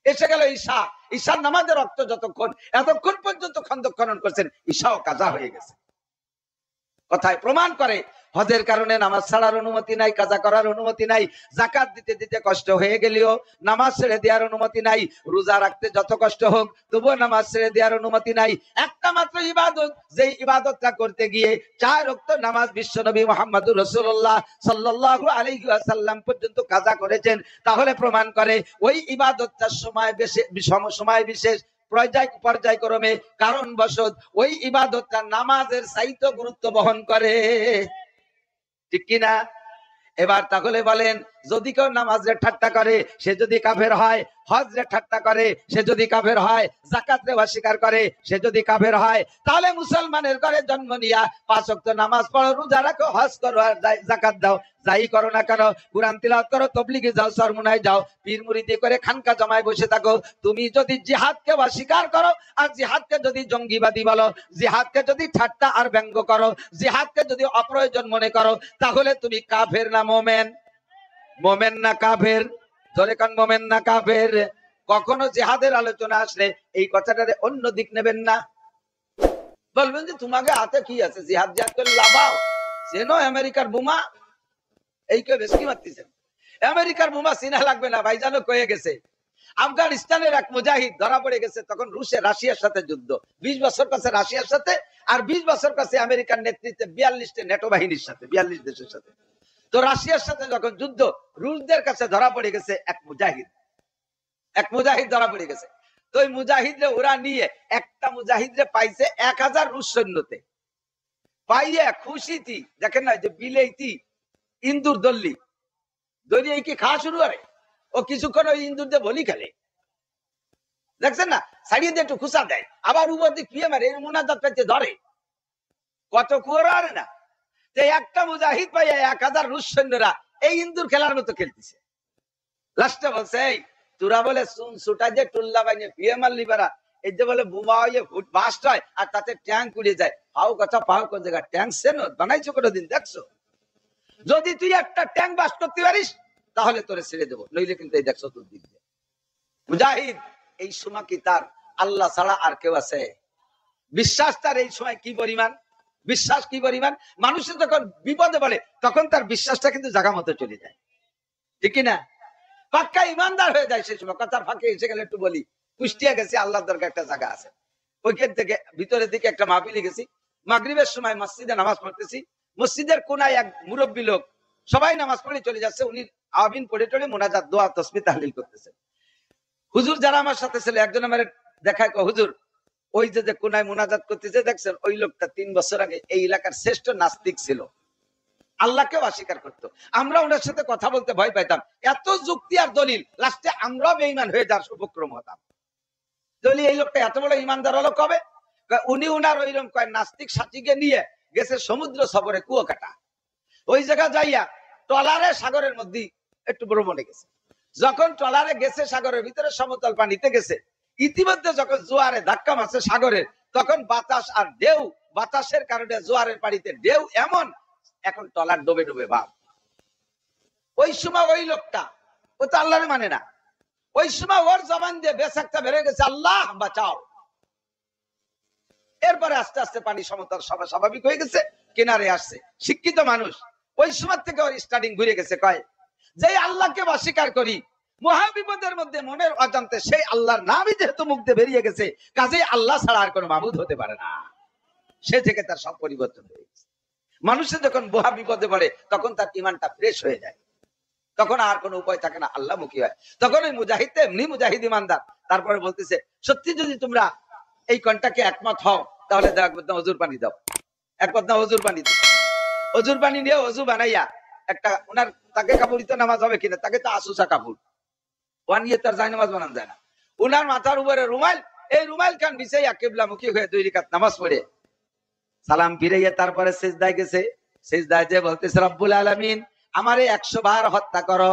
এসে গেল ঈশা, ঈশার নামাজের রক্ত যতক্ষণ, এতক্ষণ পর্যন্ত খন্দক খনন করছেন, ঈশাও কাজা হয়ে গেছে। কথায় প্রমাণ করে হজের কারণে নামাজ ছাড়ার অনুমতি নাই, কাজা করার অনুমতি নাই, জাকাত দিতে দিতে কষ্ট হয়ে গেলেও নামাজ ছেড়ে দেওয়ার অনুমতি নাই, রোজা রাখতে যত কষ্ট হোক তবুও নামাজ ছেড়ে দেওয়ার অনুমতি নাই। একটা মাত্র ইবাদত, যেই ইবাদতটা করতে গিয়ে 4 ওয়াক্ত নামাজ বিশ্বনবী মুহাম্মদুর রাসূলুল্লাহ সাল্লাল্লাহু আলাইহি ওয়াসাল্লাম পর্যন্ত কাজা করেছেন, তাহলে প্রমাণ করে ওই ইবাদতটার সময় বিশেষ পর্যায়ক্রমে কারণবশত ওই ইবাদতটা নামাজের চাইতে গুরুত্ব বহন করে, ঠিক কিনা? এবার তাহলে বলেন, যদি কেউ নামাজের ঠাট্টা করে সে যদি কাফের হয়, হজরে ঠাট্টা করে সে যদি কাফের হয়, যাকাতরে অস্বীকার করে সে যদি কাফের হয়, তাহলে মুসলমানের ঘরে জন্ম নিয়া 5 ওয়াক্ত নামাজ পড়ো, রোজা রাখো, হজ করো আর যাকাত দাও, যাই করো না কেন, কুরআন তিলাওয়াত করো, তাবলীগে যাও, সরমুনায় যাও, পীর মুরিদি করে খানকা জমায় বসে থাকো, তুমি যদি জিহাদকে অস্বীকার করো আর জিহাদকে যদি জঙ্গিবাদী বলো, জিহাদকে যদি ঠাট্টা আর ব্যঙ্গ করো, জিহাদকে যদি অপ্রয়োজন মনে করো, তাহলে তুমি কাফের না মোমেন? মোমেন না কাফের? ধরে কান মোমেন না কাফের? কখনো জেহাদের আলোচনা আসলে এই কথাটারে অন্য দিক নেবেন না। বলবেন যে তোমাকে হাতে কি আছে, জিহাদ জিহাদ করে লাভাও, চেনো আমেরিকার বোমা, এই কেউ বেশি মারতেছেন। আমেরিকার বোমা চিনা লাগবে না, ভাইজানও কয়ে গেছে। আফগানিস্তানের এক মুজাহিদ ধরা পড়ে গেছে, তখন রুশে রাশিয়ার সাথে যুদ্ধ, 20 বছর কাছে রাশিয়ার সাথে, আর 20 বছর কাছে আমেরিকার নেতৃত্বে 42টি নেটো বাহিনীর সাথে, 42 দেশের সাথে। তো রাশিয়ার সাথে যখন যুদ্ধ, রুশদের কাছে ধরা পড়ে গেছে এক মুজাহিদ ধরা পড়ে গেছে। তো ওই মুজাহিদরে ওরা নিয়ে, একটা মুজাহিদরে পাইছে 1000 রুশ সৈন্যতে, পাইয়ে খুশিতি, দেখেন না যে বিলেইতি ইন্দুর দল্লি দড়ি কি খাওয়া শুরু করে, ও কিছুক্ষণ ওই ইন্দুর দিয়ে বলি খেলে, দেখছেন না, ছাড়িয়ে দিয়ে একটু খুশা দেয়, আবার উপর দিক ফিয়ে মারে, মোনাজাত পেতে ধরে, কত কুয়ার না। তো একটা মুজাহিদ পাইয়া 1000 রুশ সৈন্যরা এই ইন্দুর খেলার মতো খেলতেছে। লাস্টে বলছে, এই তোরা বলে সুটা যে টুল্লা বাইনে ফিয়ে মারলি পারা, এই যে বলে বোমা হয়ে বাস্ট হয় আর তাতে ট্যাঙ্ক উড়ে যায়, পাও কথা পাও কোন জায়গা ট্যাঙ্ক সেনো বানাইছো কোনোদিন দেখছো? যদি তুই একটা ট্যাঙ্ক বাস্ট করতে পারিস তাহলে তোরে ছেড়ে দেবো, নইলে কিন্তু এই দেখছো তোর দিক দিয়ে। মুজাহিদ এই সময় কি তার আল্লাহ ছাড়া আর কেউ আছে? বিশ্বাস তার এই সময় কি পরিমাণ, বিশ্বাস কি পরিমাণ। মানুষের যখন বিপদে বলে তখন তার বিশ্বাসটা কিন্তু জায়গা মতো চলে যায়, ঠিক না? পাক্কা ইমানদার হয়ে যায় সেই সময়। কথার ফাঁকে এসে গেলে একটু বলি, কুষ্টিয়া গেছি, আল্লাহর দরকার একটা জায়গা আছে, ওইখান থেকে ভিতরের দিকে একটা মাহফিলে গেছি, মাগরিবের সময় মসজিদে নামাজ পড়তেছি, মসজিদের কোনায় এক মুরব্বী লোক, সবাই নামাজ পড়ে চলে যাচ্ছে, উনি আমিন পড়ে টড়ে মোনাজাত দোয়া তাসবিহ তাহলিল করতেছেন। হুজুর যারা আমার সাথে ছিল, একজন আমার দেখায়, হুজুর ওই যে কোনায় মোনাজাত করতেছে দেখছেন, ওই লোকটা 3 বছর আগে এই এলাকার শ্রেষ্ঠ নাস্তিক ছিল, আল্লাহকেও অস্বীকার করতো। আমরা ওনার সাথে কথা বলতে ভয় পাইতাম, এত যুক্তি আর দলিল, লাস্টে আমরাও বেঈমান হয়ে যাওয়ার উপক্রম হতাম। দলিল এই লোকটা এত বড় ইমানদার হলো কবে? উনি ওনার ওইরকম কয় নাস্তিক সাথীকে নিয়ে গেছে সমুদ্র সফরে কুয়াকাটা, ওই জায়গা যাইয়া ট্রলারে সাগরের মধ্যে একটু ভ্রমণে গেছে। যখন ট্রলারে গেছে সাগরের ভিতরে সমতল পানিতে গেছে, ইতিমধ্যে যখন জোয়ারে ধাক্কা মারছে সাগরের, তখন বাতাস আর ঢেউ, বাতাসের কারণে জোয়ারের পানিতে ঢেউ এমন, এখন ট্রলার ডুবে ডুবে ভাব। ওই সময় ওই লোকটা, ও তো আল্লাহরে মানে না, ওই সময় ওর জবান দিয়ে বেসাক্তা বেড়ে গেছে, আল্লাহ বাঁচাও। এরপরে আস্তে আস্তে পানি সমতল স্বাভাবিক হয়ে গেছে, কিনারে আসছে, শিক্ষিত মানুষ। ওই সময় থেকে ওর স্টার্টিং ঘুরে গেছে, কয় যে আল্লাহকে অস্বীকার করি, মহাবিপদের মধ্যে মনের অজান্তে সেই আল্লাহর নামই যেহেতু মুখ দিয়ে বেরিয়ে গেছে, কাজেই আল্লাহ ছাড়া আর কোনো মাবুদ হতে পারে না। সে থেকে তার সব পরিবর্তন হয়ে গেছে। মানুষের যখন মহাবিপদে পড়ে তখন তার ইমানটা ফ্রেশ হয়ে যায়, তখন আর কোনো উপায় থাকে না, আল্লাহ মুখী হয়। তখন ওই মুজাহিদ এমনি মুজাহিদ ইমানদার। তারপরে বলতেছে, সত্যি যদি তোমরা এই কন্টাকে একমত হও তাহলে অজুর পানি দাও, একমত না অজুর পানি দাও। অজুর পানি নিয়ে অজু বানাইয়া একটা ওনার, তাকে কাপড় দিতে নামাজ হবে কিনা, তাকে তো আসুসা কাপড়, ওয়ান ইয়ে তার যায় নামাজ বানানো যায় না। ওনার মাথার উপরে রুমাল, এই রুমাল খান বিছাইয়া কিবলামুখী হয়ে 2 রাকাত নামাজ পড়ে সালাম ফিরাইয়া তারপরে সিজদায় গেছে। সিজদায় যে বলতেছে, রব্বুল আলামিন আমারে 100 বার হত্যা করো,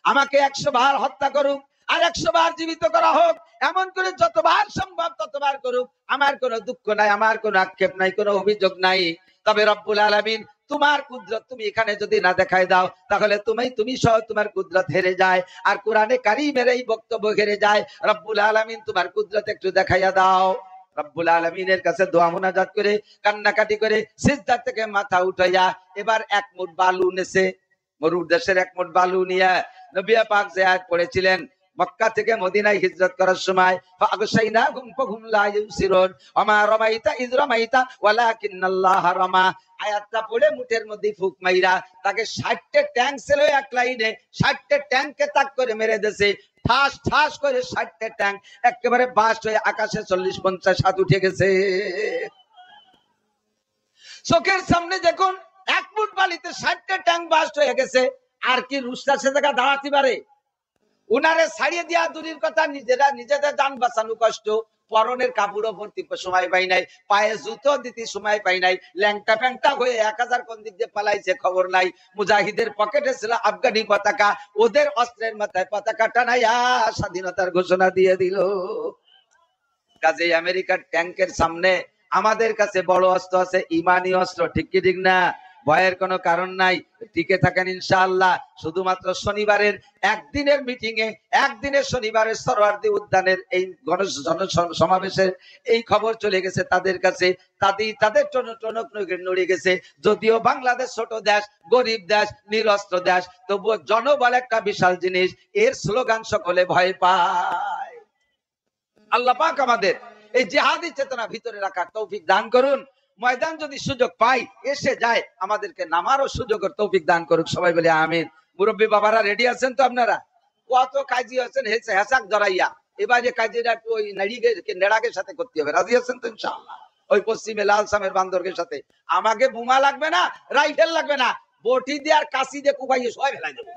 আমাকে 100 বার হত্যা করুক, আর 100 বার জীবিত করা হোক, এমন করে যতবার সম্ভব ততবার করুক, আমার কোনো দুঃখ নাই, আমার কোনো আক্ষেপ নাই, কোনো অভিযোগ নাই। তবে রব্বুল আলামিন তোমার কুদরত তুমি এখানে যদি না দেখায় দাও তাহলে তুমি সহ তোমার কুদরত হেরে যায়, আর কোরআনে কারীমের এই বক্তব্য হেরে যায়। রব্বুল আলামিন তোমার কুদরত একটু দেখাইয়া দাও। রব্বুল আলামিনের কাছে দোয়া মুনাজাত করে কান্নাকাটি করে সিজদা থেকে মাথা উঠাইয়া এবার 1 মুঠ বালু নেছে, মরুর দেশের 1 মুঠ বালু নিয়ে নবী পাক যে আয়াত পড়েছিলেন মক্কা থেকে মদিনায় হিজরত করার সময়, ফাগশাইনাহুম ফাহুম লা ইউসিরুন ওমা রামাইতা ইয রামাইতা ওয়ালাকিন্নাল্লাহ রামা। আয়াতটা পড়ে মুঠের মধ্যে ফুক মাইরা তাকে 60টা ট্যাঙ্ক ছিল এক লাইনে, 60টা ট্যাঙ্ককে তাক করে মেরে দেছে, ঠাস ঠাস করে 60টা ট্যাঙ্ক একেবারে বাস্ট হয়ে আকাশে 40-50 হাত উঠে গেছে। চোখের সামনে দেখুন 1 ফুট বালিতে 60টা ট্যাঙ্ক বাস্ট হয়ে গেছে, আর কি রুশটা সে জায়গা দাঁড়াতে পারে? উনারে ছাড়িয়ে দেওয়া দূরের কথা, নিজেদের যান বাঁচানো কষ্ট, পরনের কাপড়ও ভর্তি সময় পাই নাই, পায়ে জুতো দিতে সময় পাই নাই, ল্যাংটা ফ্যাংটা হয়ে 1000 কোন দিক দিয়ে পালাইছে খবর নাই। মুজাহিদের পকেটে ছিল আফগানি পতাকা, ওদের অস্ত্রের মাথায় পতাকা টানাইয়া স্বাধীনতার ঘোষণা দিয়ে দিল। কাজেই আমেরিকার ট্যাঙ্কের সামনে আমাদের কাছে বড় অস্ত্র আছে ইমানি অস্ত্র, ঠিক কি ঠিক না? ভয়ের কোনো কারণ নাই, টিকে থাকেন ইনশাআল্লাহ। শুধুমাত্র শনিবারের একদিনের মিটিং এ, একদিনের শনিবারের সরোয়ার্দী উদ্যানের এই সমাবেশের এই খবর চলে গেছে তাদের কাছে, তাদের টনক নড়ে গেছে। যদিও বাংলাদেশ ছোট দেশ, গরিব দেশ, নিরস্ত্র দেশ, তবুও জনবল একটা বিশাল জিনিস। এর স্লোগান সকলে ভয় পায়। আল্লাহ পাক আমাদের এই জিহাদি চেতনা ভিতরে রাখার তৌফিক দান করুন। ময়দান যদি সুযোগ পাই এসে যায়, আমাদেরকে নামারও সুযোগের তৌফিক দান করুক। সবাই বলে আমিন। মুরব্বী বাবারা রেডি আছেন তো আপনারা? কত কাজী আছেন হেসাক ধরাইয়া, এবারে কাজীরা একটু ওই নেড়াকে সাথে করতে হবে। রাজি আছেন তো ইনশাআল্লাহ? ওই পশ্চিমে লাল সামের বান্দরকে সাথে। আমাকে বোমা লাগবে না, রাইফেল লাগবে না, বটি দিয়ে আর কাশি দিয়ে কুপাইয়ে সবাই ফেলাই দেবো।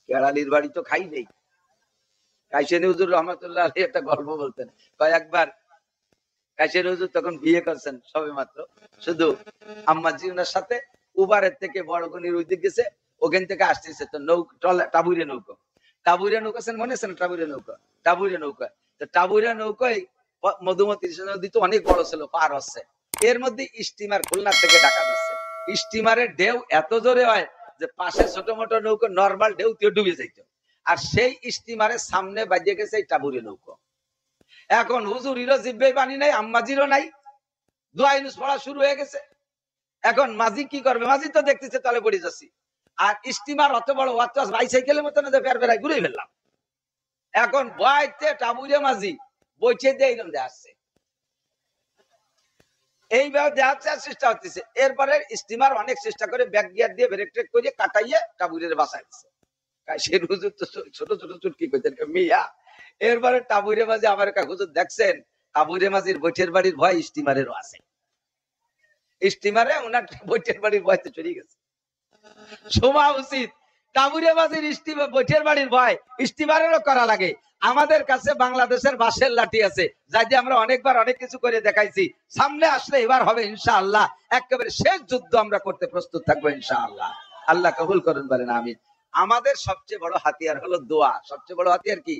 কেরালির বাড়ি তো খাই নেই। কাইসেনি হুজুর রহমতুল্লাহ আলাইহি একটা গল্প বলতেন। কয়েকবার কাইসেনি হুজুর তখন বিয়ে করছেন সবে মাত্র, শুধু আম্মাজি ওনার সাথে উবারের থেকে বড় গনির ওই দিক গেছে, ওখান থেকে আসতেছে তো টাবুরে নৌকা আছেন, মনে আছেন? টাবুরে নৌকা তো টাবুরে নৌকায় মধুমতি নদী তো অনেক বড় ছিল, পার হচ্ছে। এর মধ্যে স্টিমার খুলনা থেকে ঢাকা যাচ্ছে। স্টিমারের ঢেউ এত জোরে হয় যে পাশে ছোট মোটো নৌকা নর্মাল ঢেউ ডুবে যাইত। আর সেই স্টিমারের সামনে বাজিয়ে গেছে এই টাবুরে নৌকা। এখন হুজুরিরও জিব্বে পানি নাই, আম্মাজিরও নাই, দোয়া ইউনুস পড়া শুরু হয়ে গেছে। এখন মাঝি কি করবে? মাঝি তো দেখতেছে তলে পড়ে যাচ্ছি, আর স্টিমার অত বড় বাইসাইকেলের মতো ফেরাই ঘুরে ফেললাম। এখন বয়তে টাবুরে মাঝি বইছে দিয়ে এইরকম আসছে, এইভাবে দেখাচ্ছে আর চেষ্টা হচ্ছে। এরপরে স্টিমার অনেক চেষ্টা করে ব্যাক গিয়ার দিয়ে ব্রেক ট্রেক করে কাটাইয়ে টাবুরের বাসায় দিচ্ছে। হুজুর তো ছোট ছোট চুটকি কইতেন মিয়া। এরপরে টাবুরে মাঝি আমার হুজুর দেখছেন, টাবুরে মাঝির বৈঠের বাড়ির ভয় স্টিমারেরও আছে। স্টিমারে ওনার বৈঠের বাড়ির ভয়তে চলে গেছে। শোভা উচিত টাবুরে মাঝির স্টিমার বৈঠের বাড়ির ভয় স্টিমারেরও করা লাগে। আমাদের কাছে বাংলাদেশের বাঁশের লাঠি আছে, যাই দিয়ে আমরা অনেকবার অনেক কিছু করে দেখাইছি। সামনে আসলে এবার হবে ইনশাআল্লাহ, একেবারে শেষ যুদ্ধ আমরা করতে প্রস্তুত থাকবো ইনশাআল্লাহ। আল্লাহ কবুল করুন বলেন আমিন। আমাদের সবচেয়ে বড় হাতিয়ার হলো দোয়া। সবচেয়ে বড় হাতিয়ার কি?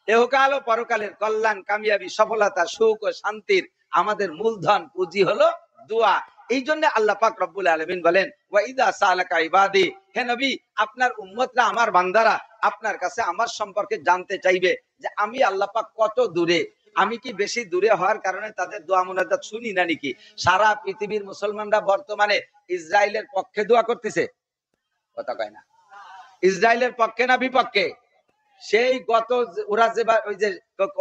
এহকাল ও পরকালের কল্যাণ, কামিয়াবি, সফলতা, সুখ ও শান্তির আমাদের মূলধন পুঁজি হলো দোয়া। এই জন্য আল্লাহ পাক রব্বুল আলামিন বলেন, ওয়া ইযা সালাকা ইবাদি, হে নবী আপনার উম্মতরা, আমার বান্দারা আপনার কাছে আমার সম্পর্কে জানতে চাইবে যে আমি আল্লাহ পাক কত দূরে। আমি কি বেশি দূরে হওয়ার কারণে তাদের দোয়া মুনাজাত শুনি না নাকি? সারা পৃথিবীর মুসলমানরা বর্তমানে ইসরায়েলের পক্ষে দোয়া করতেছে, কথা কয় না? ইসরায়েলের পক্ষে না বিপক্ষে? সেই গত ওরা যে ওই যে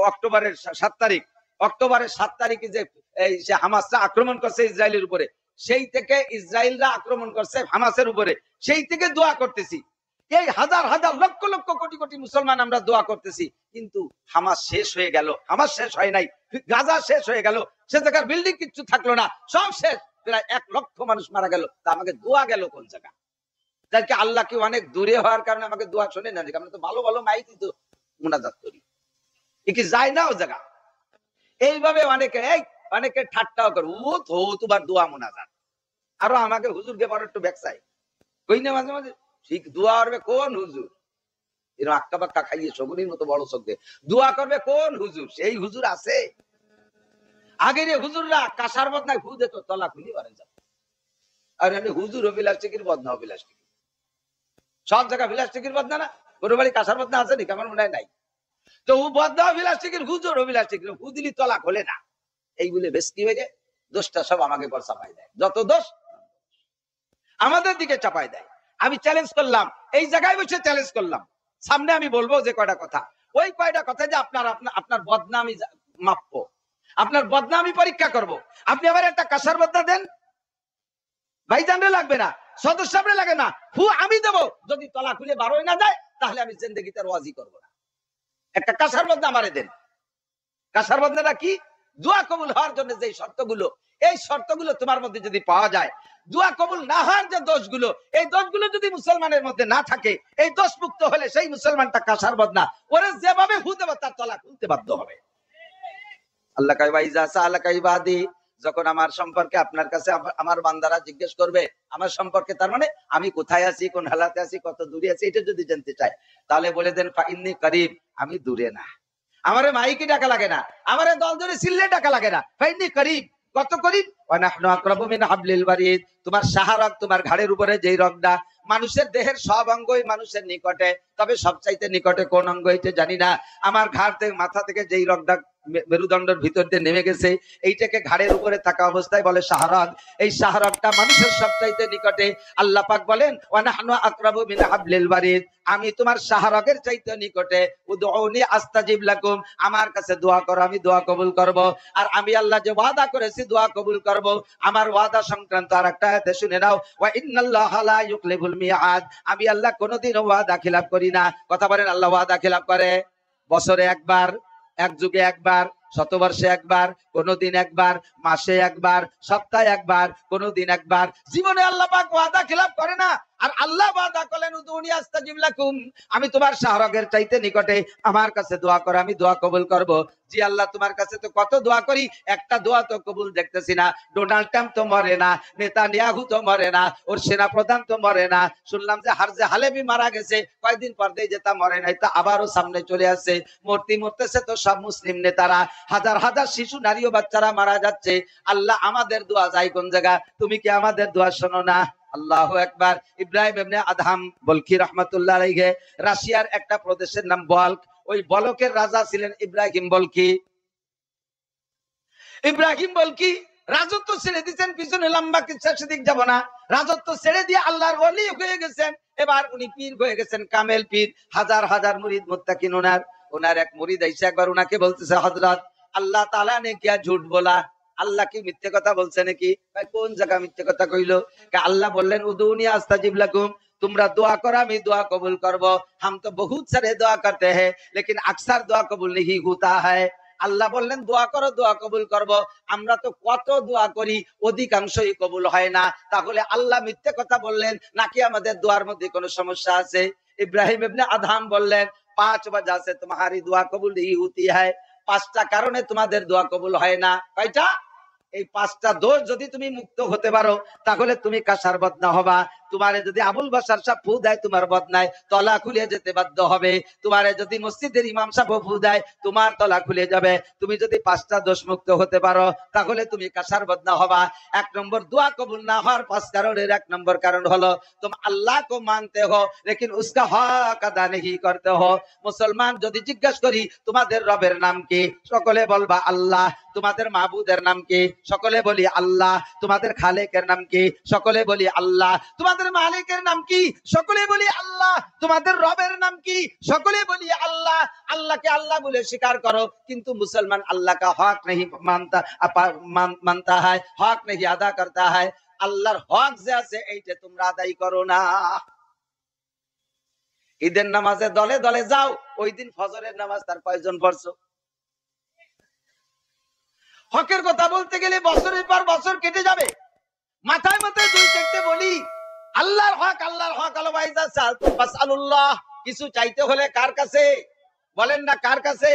অক্টোবরের 7 তারিখ, অক্টোবরের 7 তারিখে যে এই হামাসরা আক্রমণ করছে ইসরায়েলের উপরে, সেই থেকে ইসরায়েলরা আক্রমণ করছে হামাসের উপরে, সেই থেকে দোয়া করতেছি। এই হাজার হাজার লক্ষ লক্ষ কোটি কোটি মুসলমান আমরা দোয়া করতেছি, কিন্তু হামাস শেষ হয়ে গেল। হামাস শেষ হয় নাই, গাজা শেষ হয়ে গেল, সে জায়গার বিল্ডিং কিচ্ছু থাকলো না, সব শেষ, প্রায় 1 লক্ষ মানুষ মারা গেল। তা আমাকে দোয়া গেল কোন জায়গা? যাকে আল্লাহ কি অনেক দূরে হওয়ার কারণে আমাকে দোয়া শুনে না? আমরা তো ভালো ভালো মাইকি তো মুনাজাত করি, কি যায় না ও জায়গা? এইভাবে অনেকে ঠাট্টাও করে, ও তো তোমার দোয়া মুনাজাত। আরো আমাকে হুজুরকে বড় একটু ব্যাকসাই কই না মাঝে মাঝে, ঠিক দোয়া করবে কোন হুজুর? এরকম আক্কা বাক্কা খাইয়ে শগুনির মতো বড় চোখ দিয়ে দোয়া করবে কোন হুজুর? সেই হুজুর আছে? আগের হুজুররা কাঁসার বদনায় ফু দিত, তলা খুলি বারে যাবে। আর হুজুর অভিলাষিকের বদনা, অভিলাষিক সব জায়গায় বিলাসটিকের বদনা না? কোনো বাড়ি কাঁসার বদনা আছে নাকি? আমার মনে হয় নাই। তো ও বদনা অভিলাষিকের, হুজুর অভিলাষিক, হুদিলি তলা খোলে না। এইগুলো বেশ কি হয়ে যায়, দোষটা সব আমাকে পর চাপাই দেয়। যত দোষ আমাদের দিকে চাপাই দেয়। আমি চ্যালেঞ্জ করলাম, এই জায়গায় বসে চ্যালেঞ্জ করলাম, সামনে আমি বলবো যে কয়টা কথা, ওই কয়টা কথা যে আপনার বদনামি মাপবো, আপনার বদনামি পরীক্ষা করব। আপনি আবার একটা কাঁসার বদনা দেন, ভাইজানরে লাগবে না, সদস্য লাগে না, ফু আমি দেবো। যদি তলা খুলে বারোই না যায়, তাহলে আমি জিন্দেগিতে ওয়াজি করবো না। একটা কাঁসার বদনা আমারে দেন। কাঁসার বদনাটা কি? দোয়া কবুল হওয়ার জন্য যে শর্তগুলো, এই শর্তগুলো তোমার মধ্যে যদি পাওয়া যায়, দোয়া কবুল না হওয়ার যে দোষগুলো, এই দোষগুলো যদি মুসলমানের মধ্যে না থাকে, এই দোষ মুক্ত হলে সেই মুসলমানটা কাঁসার বদনা, ওরে যেভাবে ফু দেবো তার তলা খুলতে বাধ্য হবে। আল্লাহ কয় ওয়াইজা সালাকা ইবাদি, যখন আমার সম্পর্কে আপনার কাছে আমার বান্দারা জিজ্ঞেস করবে আমার সম্পর্কে, তার মানে আমি কোথায় আছি, কোন হালাতে আছি, কত দূরে আছি, এটা যদি জানতে চায়, তাহলে বলে দেন ফাইন্নী করিব, আমি দূরে না। আমারে মাইকি ডাকা লাগে না, আমারে দল ধরে চিল্লে ডাকা লাগে না, ফাইন্নী করিব, কত করিব, ওয়া নাহনু আকরাবু মিন হাবলিল ওয়ারিদ, তোমার শাহরগ, তোমার ঘাড়ের উপরে যেই রগটা, মানুষের দেহের সব অঙ্গই মানুষের নিকটে, তবে সবচাইতে নিকটে কোন অঙ্গ এটা জানি না। আমার ঘাড় থেকে, মাথা থেকে যেই রগটা মেরুদণ্ডের ভিতর দিয়ে নেমে গেছে, এইটাকে ঘাড়ের উপরে থাকা অবস্থায় বলে শাহরগ। এই শাহরগটা মানুষের সবচাইতে নিকটে। আল্লাহ পাক বলেন ওয়া নাহনু আকরাবু মিন হাবলিল ওয়ারিদ, আমি তোমার শাহরগের চাইতে নিকটে। উদউনি আস্তাজিব লাকুম, আমার কাছে দোয়া করো, আমি দোয়া কবুল করব। আর আমি আল্লাহ যে ওয়াদা করেছি দোয়া কবুল করব, আমার ওয়াদা সংক্রান্ত আরেকটা আয়াতে শুনে নাও, ওয়া ইন্নাল্লাহা লা ইউখলিফুল মিআদ, আমি আল্লাহ কোনোদিনও ওয়াদা খিলাফ করি না। কথা বলেন, আল্লাহ ওয়াদা খিলাফ করে? বছরে একবার, এক যুগে একবার, শতবর্ষে একবার, কোনদিন একবার, মাসে একবার, সপ্তাহে একবার, কোনদিন একবার। জীবনে আল্লাহ পাক ওয়াদা খিলাফ করে না। আর আল্লাহ ওয়াদা করলেন উদউনি আস্তাজিব লাকুম, আমি তোমার শাহরগের চাইতে নিকটে, আমার কাছে দোয়া করো, আমি দোয়া কবুল করব। জি আল্লাহ, তোমার কাছে তো কত দোয়া করি, একটা দোয়া তো কবুল দেখতেছি না। ডোনাল্ড ট্রাম্প তো মরে না, নেতানিয়াহু তো মরে না, ওর সেনা প্রধান তো মরে না, শুনলাম যে হারজে হালেবি মারা গেছে, কয়েকদিন পর দিয়ে যেটা মরে নাই তা আবারও সামনে চলে আসছে। মরতেছে তো সব মুসলিম নেতারা, হাজার হাজার শিশু, নারী ও বাচ্চারা মারা যাচ্ছে। আল্লাহ আমাদের দোয়া যায় কোন জায়গা? তুমি কি আমাদের দোয়া শোনো না? আল্লাহু আকবার। ইব্রাহিম ইবনে আদহাম বলকি রাহমাতুল্লাহ আলাইহি, রাশিয়ার একটা প্রদেশের নাম বলক, ওই বলকের রাজা ছিলেন ইব্রাহিম বলকি। ইব্রাহিম বলকি রাজত্ব ছেড়ে দিয়েছেন, পিছনে লম্বা কিচ্ছা সেদিক যাব না, রাজত্ব ছেড়ে দিয়ে আল্লাহর ওলি হয়ে গেছেন। এবার উনি পীর হয়ে গেছেন, কামেল পীর, হাজার হাজার মুরিদ মুত্তাকিন। ওনার এক মুরিদ আইসা একবার ওনাকে বলতেছে, হযরত আল্লাহ তাআলা ने क्या झूठ बोला, আল্লাহ কি মিথ্যে কথা বলছে নাকি? ভাই কোন জায়গা মিথ্যে কথা কইলো? আল্লাহ বললেন উদউনি আস্তাজিব লাকুম, তোমরা দোয়া করো, আমি দোয়া কবুল করব। हम तो बहुत सारे दुआ करते हैं लेकिन अक्सर दुआ कबूल नहीं होता है। আল্লাহ বললেন দোয়া করো, দোয়া কবুল করব। আমরা তো কত দোয়া করি, অধিকাংশই কবুল হয় না। তাহলে আল্লাহ মিথ্যে কথা বললেন নাকি আমাদের দোয়ার মধ্যে কোনো সমস্যা আছে? ইব্রাহিম ইবনে আদহাম বললেন 5 वजह से तुम्हारी दुआ कबूल नहीं होती है, 5টা কারণে তোমাদের দোয়া কবুল হয় না। কয়টা? এই 5টা দোষ যদি তুমি মুক্ত হতে পারো তাহলে তুমি কাসার বদনা হবা। তোমারে যদি আবুল বাশার সাহেব ফু দেয় তোমার বদনায় তলা খুলে যেতে বাধ্য হবে। তোমারে যদি মসজিদের ইমাম সাহেব ফু দেয় তোমার তলা খুলে যাবে। তুমি যদি 5টা দোষ মুক্ত হতে পারো তাহলে তুমি কাসার বদনা হবা। 1 নম্বর দোয়া কবুল না হওয়ার 5 কারণের 1 নম্বর কারণ হলো तुम अल्लाह को मानते हो लेकिन उसका हक अदा नहीं करते हो। মুসলমান যদি জিজ্ঞেস করি তোমাদের রবের নাম কি, সকলে বলবা আল্লাহ। তোমাদের মাবুদের নাম কি? সকলে বলি আল্লাহ। তোমাদের খালেকের নাম কি? সকলে বলি আল্লাহ। তোমাদের মালিকের নাম কি? সকলে বলি আল্লাহ। তোমাদের রবের নাম কি? সকলে বলি আল্লাহ। আল্লাহকে আল্লাহ বলে স্বীকার করো, কিন্তু মুসলমান আল্লাহ का हक नहीं मानता है, हक नहीं अदा करता है। আল্লাহর হক যে আছে এইটা তোমরা আদায় করো না। ঈদের নামাজে দলে দলে যাও, ওই দিন ফজরের নামাজ তার কয়জন পড়ছো? হকের কথা বলতে গেলে বছরের পর বছর কেটে যাবে। মাথায় মাথায় 2-4টে বলি আল্লাহর হক, আল্লাহর হক আলো ভাইজা সালুল্লাহ। কিছু চাইতে হলে কার কাছে? বলেন না কার কাছে?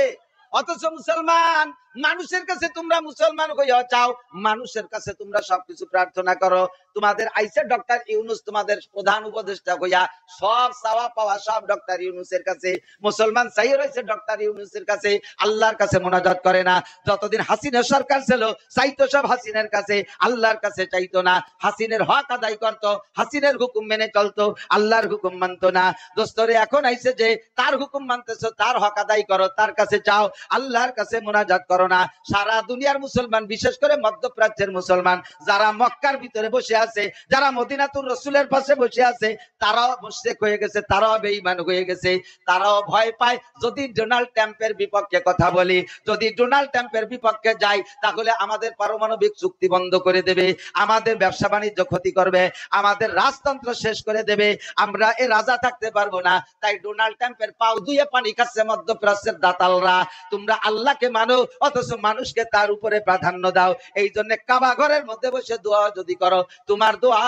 অথচ মুসলমান মানুষের কাছে তোমরা মুসলমান হইয়া চাও, মানুষের কাছে তোমরা সবকিছু প্রার্থনা করো। তোমাদের আইসা ডক্টর ইউনুস তোমাদের প্রধান উপদেষ্টা হইয়া সব চাওয়া পাওয়া সব ডক্টর ইউনুসের কাছে। মুসলমান চাই রয়েছে ডক্টর ইউনুসের কাছে, আল্লাহর কাছে মোনাজাত করে না। যতদিন হাসিনা সরকার ছিল চাইতো সব হাসিনের কাছে, আল্লাহর কাছে চাইতো না। হাসিনের হক আদায় করতো, হাসিনের হুকুম মেনে চলতো, আল্লাহর হুকুম মানতো না। দোস্তরে এখন আইছে যে তার হুকুম মানতেছো, তার হক আদায় করো, তার কাছে চাও, আল্লাহর কাছে মোনাজাত করো না। সারা দুনিয়ার মুসলমান, বিশেষ করে মধ্যপ্রাচ্যের মুসলমান যারা মক্কার ভিতরে বসে আছে, যারা মদিনাতুর রাসূলের পাশে বসে আছে, তারাও মুশরিক হয়ে গেছে, তারাও বেঈমান হয়ে গেছে। তারাও ভয় পায় যদি ডোনাল্ড ট্রাম্পের বিপক্ষে কথা বলি, যদি ডোনাল্ড ট্রাম্পের বিপক্ষে যাই তাহলে আমাদের পারমাণবিক চুক্তি বন্ধ করে দেবে, আমাদের ব্যবসা বাণিজ্য ক্ষতি করবে, আমাদের রাজতন্ত্র শেষ করে দেবে, আমরা এ রাজা থাকতে পারবো না। তাই ডোনাল্ড ট্রাম্পের পাও ধুয়ে পানি খাচ্ছে মধ্যপ্রাচ্যের দাতালরা। তোমরা আল্লাহকে মানো অথচ মানুষকে তার উপরে প্রাধান্য দাও। এই জন্য কাবা ঘরের মধ্যে বসে দোয়া যদি করো তোমার দোয়া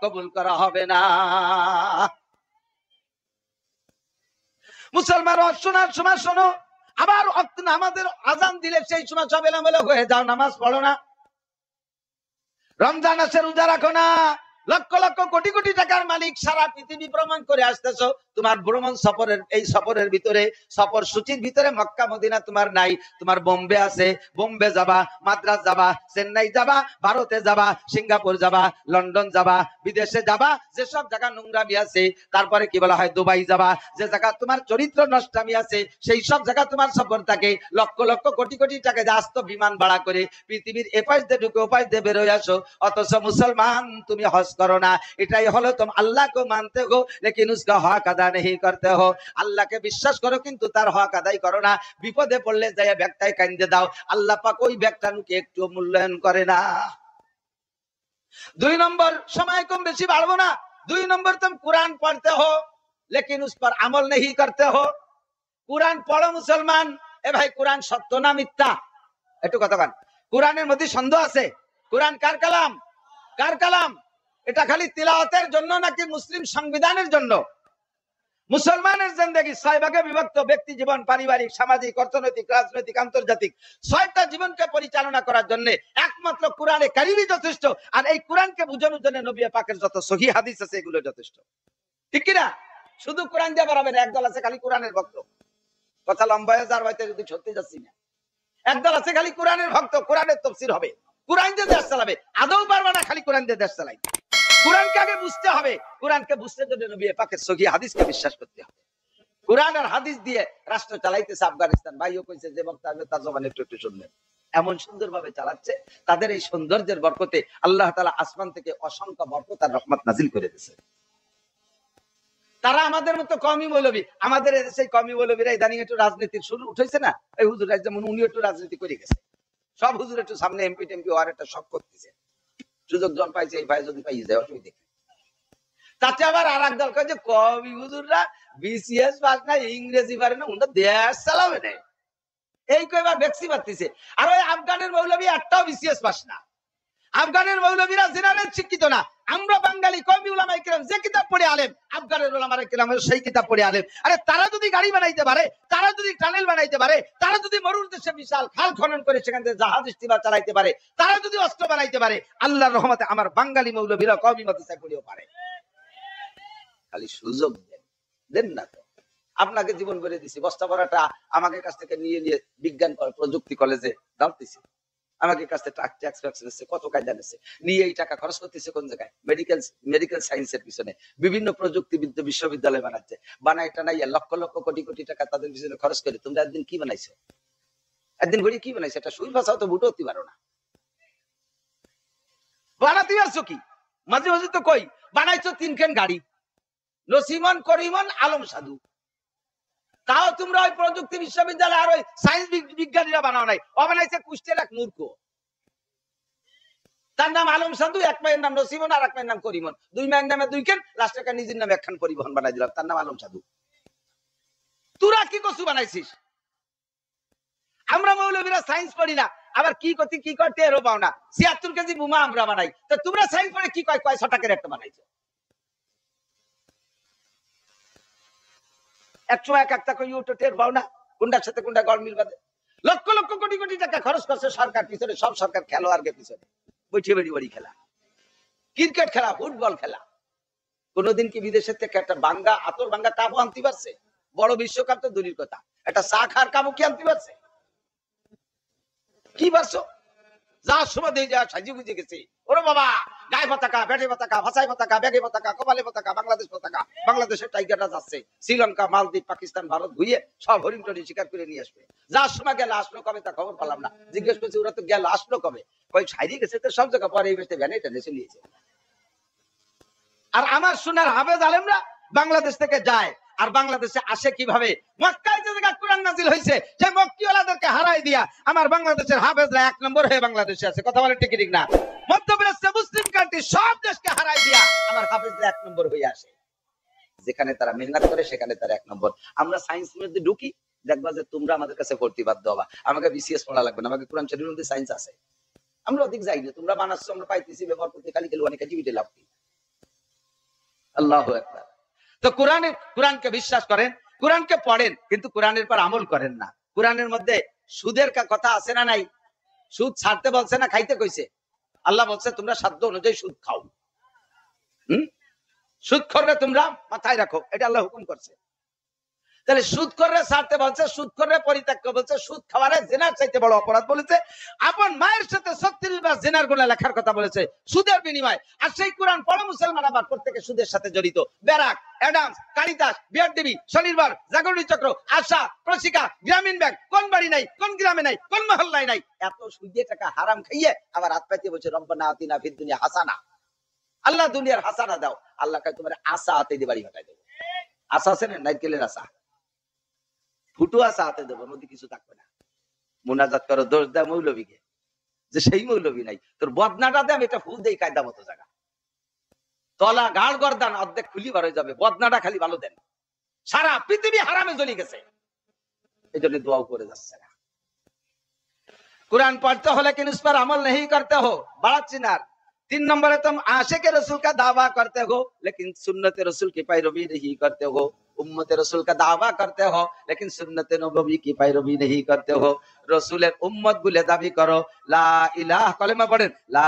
কবুল করা হবে না। মুসলমান শোনার সময় শোনো, আবার আমাদের আজান দিলে সেই সময় সব এলোমেলো হয়ে যাও, নামাজ পড়ো না। রমজান আসে রোজা রাখো না। লক্ষ লক্ষ কোটি কোটি টাকার মালিক, সারা পৃথিবী ভ্রমণ করে আসতেছো, তোমার ভ্রমণ সফরের এই সফরের ভিতরে সফর সূচির ভিতরে মক্কা মদিনা তোমার নাই, তোমার বোম্বে আছে, বোম্বে যাবা, মাদ্রাজ যাবা, চেন্নাই যাবা, ভারতে যাবা, সিঙ্গাপুর যাবা, লন্ডন যাবা, বিদেশে যাবা, যেসব জায়গা নোংরামি আছে, তারপরে কি বলা হয় দুবাই যাবা, যে জায়গা তোমার চরিত্র নষ্টামি আছে সেই সব জায়গা তোমার সফর থাকে। লক্ষ লক্ষ কোটি কোটি টাকা দিয়ে আসতো বিমান ভাড়া করে পৃথিবীর এপাশ দিয়ে ঢুকে ওপাশ দিয়ে বেরোয় আসো, অথচ মুসলমান তুমি হজ করো না। এটাই হলো तुम अल्लाह को मानते हो लेकिन उसका हक अदा नहीं करते हो। আল্লাহকে বিশ্বাস করো কিন্তু তার হক আদায় করো না। বিপদে পড়লে যায় ব্যাগটাই কান্দে দাও, আল্লাহ পাক ওই ব্যাগটাকে একটু মূল্যায়ন করে না। 2 नंबर, समय कम बेशी बाढ़ो ना। 2 नंबर, तुम कुरान पढ़ते हो लेकिन उस पर अमल नहीं करते हो। कुरान पढ़ो मुसलमान, ए भाई कुरान सत्य ना मिथ्या একটু কথা বলেন। কুরআনের মধ্যে সন্দেহ আছে? কুরআন কার কালাম? কার কালাম? এটা খালি তিলাওয়াতের জন্য নাকি মুসলিম সংবিধানের জন্য? মুসলমানের জিন্দেগি 6 ভাগে বিভক্ত, ব্যক্তি জীবন, পারিবারিক, সামাজিক, অর্থনৈতিক, রাজনৈতিক, আন্তর্জাতিক, 6টা জীবনকে পরিচালনা করার জন্য একমাত্র কোরআনে কারিমই যথেষ্ট। আর এই কোরআনকে বোঝানোর জন্য নবী পাকের যত সহিহ হাদিস আছে এগুলো যথেষ্ট, ঠিক কি না? শুধু কোরআন দিয়ে পারবে না। একদল আছে খালি কোরআনের ভক্ত, কথা লম্বা হয়ে যার হয়তো যদি সত্যি যাচ্ছি না। একদল আছে খালি কোরআনের ভক্ত, কোরআনের তাফসীর হবে, কোরআন দিয়ে দেশ চালাবে, আদৌ পারবে না খালি কোরআন দিয়ে দেশ চালাই। কোরআনকে আগে বুঝতে হবে, কোরআনকে বুঝতে জন্য নবী পাকের সহিহ হাদিসকে বিশ্বাস করতে হবে। কোরআন আর হাদিস দিয়ে রাষ্ট্র চালাইতেছে আফগানিস্তান, ভাইও কইছে যে বক্তা আসবে তার জবান একটু একটু শুনবেন, এমন সুন্দরভাবে চালাচ্ছে। তাদের এই সৌন্দর্যের বরকতে আল্লাহ তাআলা আসমান থেকে অসংখ্য বরকত আর রহমত নাজিল করে দিয়েছে। তারা আমাদের মতো কওমি মৌলবী, আমাদের সেই কওমি মৌলবীরা ইদানিং একটু রাজনীতির শুরু উঠেছে না, এই হুজুর যেমন উনি একটু রাজনীতি করে গেছে, সব হুজুর একটু সামনে এমপি টেমপি হওয়ার একটা শখ করতেছে, সুযোগ জন পাইছে, এই ভাই যদি পাই যায় অসুবিধা। তাতে আবার আর এক দল কয় যে কওমি হুজুররা বিসিএস পাস না, ইংরেজি পারে না, ওটা দেশ চালাবে না, এই কয়বার ভ্যাকসি পাচ্ছে। আর ওই আফগানের মৌলবী একটাও বিসিএস পাস না, আফগানের মৌলবীরা জেনারেল শিক্ষিত না। আমরা বাঙালি কওমি উলামায়ে কেরাম যে কিতাব পড়ে আলেম, আফগানের উলামায়ে কেরাম সেই কিতাব পড়ে আলেম। আরে তারা যদি গাড়ি বানাইতে পারে, তারা যদি টানেল বানাইতে পারে, তারা যদি মরুর দেশে বিশাল খাল খনন করে সেখান থেকে জাহাজ স্টিমার চালাইতে পারে, তারা যদি অস্ত্র বানাইতে পারে, আল্লাহর রহমতে আমার বাঙালি মৌলবীরা কওমি মাদ্রাসায় পড়েও পারে। খালি সুযোগ দেন, দেন না তো। আপনাকে জীবন করে দিছি, বস্তা ভরাটা আমাকে কাছ থেকে নিয়ে নিয়ে বিজ্ঞান প্রযুক্তি কলেজে দাঁড়তেছি, আমাকে কাছে ট্যাক্স ফ্যাক্স কত কায়দা নিচ্ছে, নিয়ে এই টাকা খরচ করতেছে কোন জায়গায়? মেডিকেল সায়েন্সের পিছনে বিভিন্ন প্রযুক্তিবিদ্যা বিশ্ববিদ্যালয় বানাচ্ছে, বানাই টানাইয়া লক্ষ লক্ষ কোটি কোটি টাকা তাদের পিছনে খরচ করে। তোমরা একদিন কি বানাইছো? একদিন ঘড়ি কি বানাইছো? এটা সুই ভাষাও তো বুটো হতে পারো না, বানাতে পারছো কি? মাঝে মাঝে তো কই বানাইছো 3খান গাড়ি, নসিমন, করিমন, আলম সাধু। তাও তোমরা ওই প্রযুক্তি বিশ্ববিদ্যালয় আর ওই সায়েন্স বিজ্ঞানীরা বানাও নাই, ও বানাইছে কুষ্টের এক মূর্খ, তার নাম আলম সাধু, এক মায়ের নাম নসিমন আর এক মায়ের নাম করিমন, 2 মায়ের নামে 2খান, লাস্ট একটা নিজের নামে 1খান পরিবহন বানাই দিলাম, তার নাম আলম সাধু। তোরা কি কসু বানাইছিস? আমরা মৌলবীরা সায়েন্স পড়ি না, আবার কি করতে কি করতে এরও পাও না। 76 কেজি বোমা আমরা বানাই, তো তোমরা সায়েন্স পড়ে কি কয় 100 টাকার একটা বানাইছো? একসময় এক একটা কই ওটো টের পাও না, কোনটার সাথে কোনটা গড় মিল বাঁধে। লক্ষ লক্ষ কোটি কোটি টাকা খরচ করছে সরকার পিছনে, সব সরকার খেলোয়াড়কে পিছনে বৈঠে বেড়ি বাড়ি খেলা, ক্রিকেট খেলা, ফুটবল খেলা। কোনদিন কি বিদেশের থেকে একটা বাঙ্গা আতর বাঙ্গা কাপও আনতে পারছে? বড় বিশ্বকাপ তো দূরের কথা, একটা চা খার কাপও কি আনতে পারছে? কি পারছো? যা সময় দিয়ে যা সাজি বুঝে গেছে, ওরে বাবা গায়ে পতাকা, ব্যাটে পতাকা, ভাষায় পতাকা, ব্যাগে পতাকা, কপালে পতাকা, বাংলাদেশ পতাকা, বাংলাদেশের টাইগাররা যাচ্ছে শ্রীলঙ্কা, মালদ্বীপ, পাকিস্তান, ভারত ঘুরিয়ে সব হরিণ টরি শিকার করে নিয়ে আসবে। যার সময় গেল আসলো কবে তা খবর পেলাম না, জিজ্ঞেস করছি ওরা তো গেল আসলো কবে, কয়েক সাইডে গেছে তো সব জায়গা, পরে এই বেশি ভ্যানে টেনে চলিয়েছে। আর আমার সোনার হাফেজ আলেমরা বাংলাদেশ থেকে যায়, আর বাংলাদেশে আসে কিভাবে? মক্কায় যে জায়গা কোরআন নাজিল হয়েছে সেই মক্কিওয়ালাদেরকে হারাই দিয়া আমার বাংলাদেশের হাফেজরা 1 নম্বর হয়ে বাংলাদেশে আছে, কথা বলে ঠিক ঠিক না? মধ্যপ্রাচ্যে মুসলিম কান্ট্রি সব দেশকে হারাই দিয়া আমার হাফেজরা 1 নম্বর হয়ে আসে, যেখানে তারা মেহনত করে সেখানে তারা 1 নম্বর। আমরা সায়েন্স মধ্যে ঢুকি, দেখবা যে তোমরা আমাদের কাছে ভর্তি বাধ্য হবা, আমাকে বিসিএস পড়া লাগবে না, আমাকে কোরআন শরীফের মধ্যে সায়েন্স আছে, আমরা অধিক যাই না, তোমরা বানাচ্ছ আমরা পাইতেছি, ব্যবহার করতে খালি খেলে অনেক জীবিত লাভ কি। আল্লাহু আকবার। তো কোরআনকে বিশ্বাস করেন, কোরআনকে পড়েন, কিন্তু কোরআনের পর আমল করেন না। কোরআনের মধ্যে সুদের কথা আছে না নাই? সুদ ছাড়তে বলছে না খাইতে কইছে? আল্লাহ বলছে তোমরা সাধ্য অনুযায়ী সুদ খাও। সুদখোররে তোমরা মাথায় রাখো, এটা আল্লাহ হুকুম করছে। তাহলে সুদখোররে ছাড়তে বলছে, সুদখোররে পরিত্যাগ করতে বলছে, সুদ খাওয়ারে জিনার চাইতে বড় অপরাধ বলেছে, আপন মায়ের সাথে 36 বার জিনার গুনাহ লেখার কথা বলেছে সুদের বিনিময়। আর সেই কোরআন পড়া মুসলমান আবার প্রত্যেকে সুদের সাথে জড়িত। ব্যারাক, অ্যাডামস, কারিতাস, বিআরডিবি, শনিবার, জাগরণী চক্র, আশা, প্রশিকা, গ্রামীণ ব্যাংক, কোন বাড়ি নাই, কোন গ্রামে নাই, কোন মহল্লায় নাই, এত সুদে টাকা হারাম খাইয়ে আবার হাত পাইতে বলছে রব্বানা আতিনা ফিদ দুনিয়া হাসানা, আল্লাহ দুনিয়ার হাসানা দাও। আল্লাহ কয় তোমার আশা হাতে দিয়ে বাড়ি ভাটাই দেবো। আশা আছে না, নারকেলের আশা, ফুটু আশা হাতে দেবো, নদী কিছু থাকবে না। মুনাজাত করো, দোষ দেয় মৌলবীকে, যে সেই মৌলবী নাই, তোর বদনাটা দে, আমি এটা ফুল দেই কায়দা মতো জায়গা, তলা গাড় গর্দান অর্ধেক খুলি বার হয়ে যাবে, বদনাটা খালি ভালো দেন। সারা পৃথিবী হারামে জ্বলি গেছে, এই জন্য দোয়াও করে যাচ্ছে না। कुरान पढ़ते हो लेकिन उस पर अमल नहीं करते हो, बड़ा चिनार। 3 नंबर है तुम आशिक रसूल का दावा करते हो लेकिन सुन्नत रसूल की पैरवी नहीं करते हो, उम्मत रसूल का दावा करते हो लेकिन सुन्नत नबवी की पैरवी नहीं करते हो। रसूलेर उम्मत बोले दाबी करो, ला इलाहा, कलेमा पढ़ेन, ला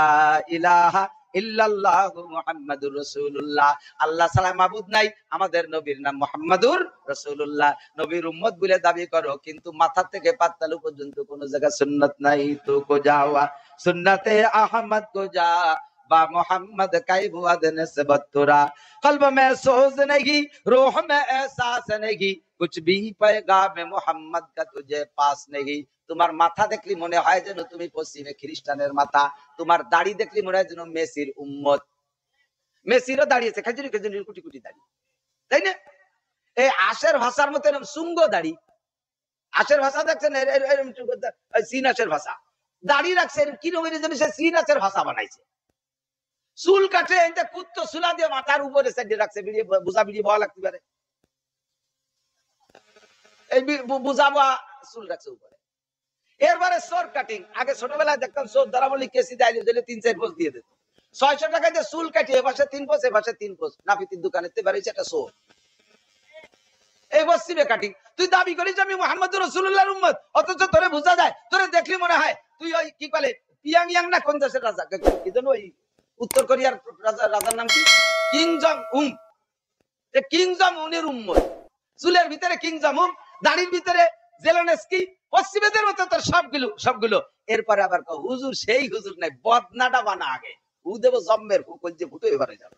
इलाहा ইল্লাল্লাহু মুহাম্মাদুর রাসূলুল্লাহ, আল্লাহ ছাড়া মাবুদ নাই, আমাদের নবীর নাম মুহাম্মাদুর রাসূলুল্লাহ। নবীর উম্মত বলে দাবি করো কিন্তু মাথা থেকে পাতালু পর্যন্ত কোন জায়গা সুন্নাত নাই। তো কো যাওয়া সুন্নতে আহমদ কো যা बा मोहम्मद काई बुआद निस्बत तुरा, कल्ब में सोज नहीं, रूह में एहसास नहीं, कुछ भी पैगाम मोहम्मद का तुझे पास नहीं। তোমার মাথা দেখলি মনে হয় যেন তুমি পশ্চিমে খ্রিস্টানের মাথা, তোমার দাড়ি দেখলি মনে হয় যেন মেসির উম্মত। মেসিরও দাঁড়িয়েছে খেজুরি খেজুরি কুটি কুটি দাড়ি, তাই না? এই আশের ভাষার মতো এরকম সুঙ্গ দাড়ি, আশের ভাষা দেখছেন সিনাসের ভাষা, দাড়ি রাখছে কি রকমের জন্য সে সিনাসের ভাষা বানাইছে। চুল কাটে এটা কুত্তো চুলা দিয়ে মাথার উপরে সাইডে রাখছে, বুঝা বিড়ি ভালো লাগতে পারে, এই বুঝাবা চুল রাখছে উপরে। এরবারে সোর কাটিং, আগে ছোটবেলায় দেখতাম সোর ধরা বলি কেসি দাইলে দিলে 3-4 পোস্ট দিয়ে দিত, 600 টাকা দিয়ে চুল কাটিয়ে পাশে 3 পোস্ট এ পাশে 3 পোস্ট, নাফিতির দোকানে তে বাড়িছে একটা সোর। এই বসিবে কাটিং, তুই দাবি করিস আমি মুহাম্মদুর রাসূলুল্লাহর উম্মত, অথচ তোরে বোঝা যায়, তোরে দেখলি মনে হয় তুই ওই কি বলে পিয়াংয়াং না কোন দেশের রাজা, কি জানো ওই উত্তর কোরিয়ার রাজার নাম কি, কিং জং উন। কিং জং উনের উম্মত, চুলের ভিতরে কিং জং উন, দাড়ির ভিতরে জেলেনস্কি, পশ্চিমেদের মতো তোর সবগুলো। এরপরে আবার হুজুর সেই হুজুর নাই, বদনাটা বানা আগে হু দেব জম্মের ফুকল যে ফুটো এবারে যাবে।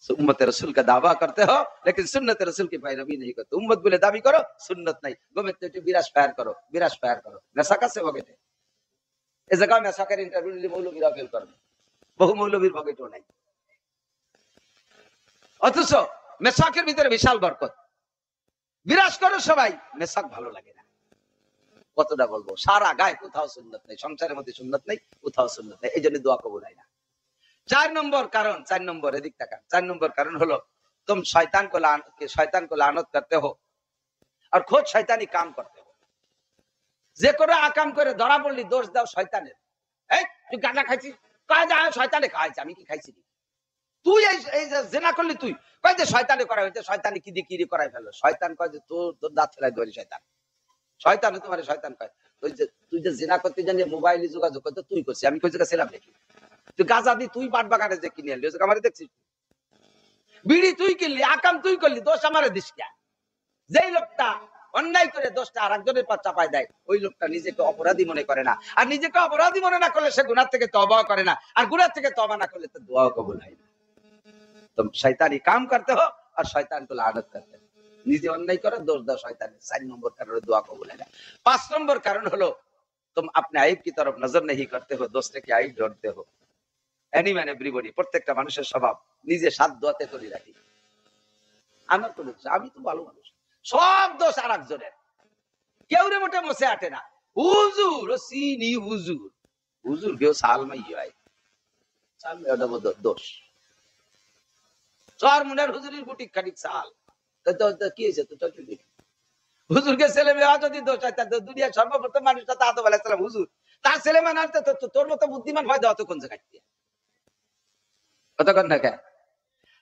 उम्मत रसूल का दावा करते हो लेकिन सुन्नत रसूल की पैरवी नहीं करते, उम्मत बोले दाबी करो सुन्नत नहीं, गोमेते বিরাস ফায়ার করো নেশা কাছে বগেটে এ জায়গা নেশাকের ইন্টারভিউ নিলে মৌলবীরা ফেল করবে, বহু মৌলবীর বগেটও নাই, অথচ মেসাকের ভিতরে বিশাল বরকত। বিরাজ করো সবাই, মেসাক ভালো লাগে না, কতটা বলবো, সারা গায়ে কোথাও সুন্নত নেই, সংসারের মধ্যে সুন্নত নেই, কোথাও সুন্নত নেই, এই জন্য দোয়া কবুল হয় না। 4 নম্বর কারণ, 4 নম্বর এদিক তাকান, 4 নম্বর কারণ হলো तुम शैतान को लानत करते हो और खुद शैतानी काम करते हो। যে করে আকাম করে ধরা পড়লি দোষ দাও শয়তানের, এই তুই গাঁজা খাইছিস, কয় যে শয়তানে খাইছে, আমি কি খাইছি? তুই এই যে জিনা করলি, তুই কয় যে শয়তানে করা হয়েছে, শয়তানি কি দিয়ে কি করাই ফেললো, শয়তান কয় যে তোর দাঁত ফেলাই দেবে শয়তান, শয়তান তোমার শয়তান কয় তুই যে জিনা করতে জানি মোবাইলে যোগাযোগ করতে তুই করছিস, আমি কই জায়গা ছিলাম নাকি? তুই গাঁজা দি তুই বাট বাগানে যে কিনে আনলি, আমারে দেখছিস, বিড়ি তুই কিনলি, আকাম তুই করলি, দোষ আমারে দিস কে? যেই লোকটা অন্যায় করে দোষটা আরেকজনের পর চাপায় দেয়, ওই লোকটা নিজেকে অপরাধী মনে করে না, আর নিজেকে অপরাধী মনে না করলে সে গুনাহ থেকে তওবা করে না, আর গুনাহ থেকে তওবা না করলে তো দোয়াও কবুল হয় না। तुम शैतानी काम करते हो और शैतान को लानत करते हो, নিজে অন্যায় করে দোষ দাও শয়তানের। 4 নম্বর কারণে দোয়া কবুল হয় না। 5 নম্বর কারণ হলো तुम अपने आइब की तरफ नजर नहीं करते हो, दूसरे की आइब ढूंढते हो। एनी मैन एवरीबॉडी, প্রত্যেকটা মানুষের স্বভাব নিজে সাত দোয়াতে করে রাখি, আমার তো দোষ, আমি তো ভালো মানুষ, সব দোষ আরেকজনের, কেউ রে মোটে মসে আটে না। হুজুর সিনি হুজুর কেউ সাল মাই হয়, সাল ওটা দোষ, চার মনের হুজুরের গুটি খানিক সাল, তো কি হয়েছে? তো চল দেখি হুজুরকে ছেলে মেয়ে যদি দোষ হয়, তার দুনিয়ার সর্বপ্রথম মানুষটা তো আদম আলাইহিস সালাম হুজুর, তার ছেলে মানে তোর মতো বুদ্ধিমান হয় দাও তো কোন জায়গায় কতক্ষণ থাকে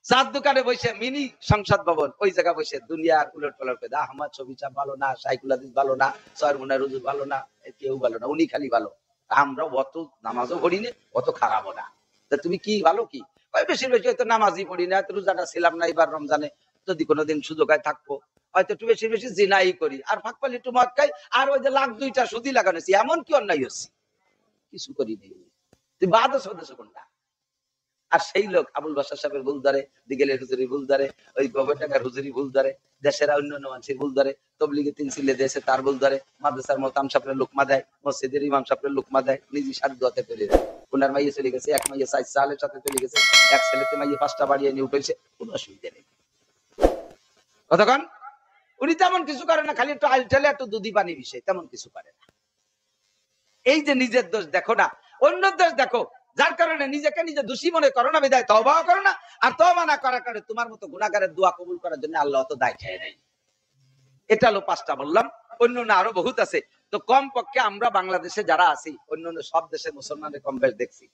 চার দোকানে বসে মিনি সংসদ ভবন, ওই জায়গা বসে দুনিয়ার উলট পালট করে, আহমদ ছবি চাপ ভালো না, সাইকুল হাদিস ভালো না, ছয় মুনার হুজুর ভালো না, কেউ ভালো না, উনি খালি ভালো, আমরা অত নামাজও পড়ি না, অত খারাপও না, তা তুমি কি ভালো কি? বেশি বেশি হয়তো নামাজই পড়ি না, রোজাটা ছিলাম না এবার রমজানে, যদি কোনোদিন সুযোগ হয় থাকবো, হয়তো একটু বেশি বেশি জিনাই করি, আর ফাঁক পালি একটু মদ খাই, আর ওই যে লাখ দুইটা সুদি লাগানোছি, এমন কি অন্যায় হচ্ছে? কিছু করিনি। তুই বাদ সদস্য কোনটা? আর সেই লোক আবুল বাসার সাহেবের ভুল ধরে, দিগেলের হুজুরি ভুল ধরে, ওই গবেটাকার হুজুরি ভুল ধরে, দেশের অন্যান্য মানুষের ভুল ধরে, তবলিগে তিন সিলে দেশে তার ভুল ধরে, মাদ্রাসার মোতাম সাহেবের লোকমা দেয়, মসজিদের ইমাম সাহেবের লোকমা দেয়, নিজে সাধ্য হাতে পেরে দেয়। ওনার মাইয়ে চলে গেছে, এক মাইয়ে 4 সালের সাথে চলে গেছে, এক ছেলেতে মাইয়ে 5টা বাড়িয়ে নিয়ে উঠেছে, কোনো অসুবিধা নেই। কতক্ষণ উনি তেমন কিছু করে না, খালি একটু আইল ঠেলে একটু দুধি পানি বিষয়, তেমন কিছু করে না। এই যে নিজের দোষ দেখো না, অন্য দোষ দেখো, যার কারণে নিজেকে নিজে দোষী মনে করো না, বিদায় তওবাও করো না। আর তওবা না করার কারণে তোমার মতো গুনাহগারের দোয়া কবুল করার জন্য আল্লাহ তো দায় খেয়ে নেই। এটা হলো 5টা বললাম, অন্য না আরো বহুত আছে। তো কম পক্ষে আমরা বাংলাদেশে যারা আছি, অন্য সব দেশের মুসলমানদের কম বেশ দেখছি।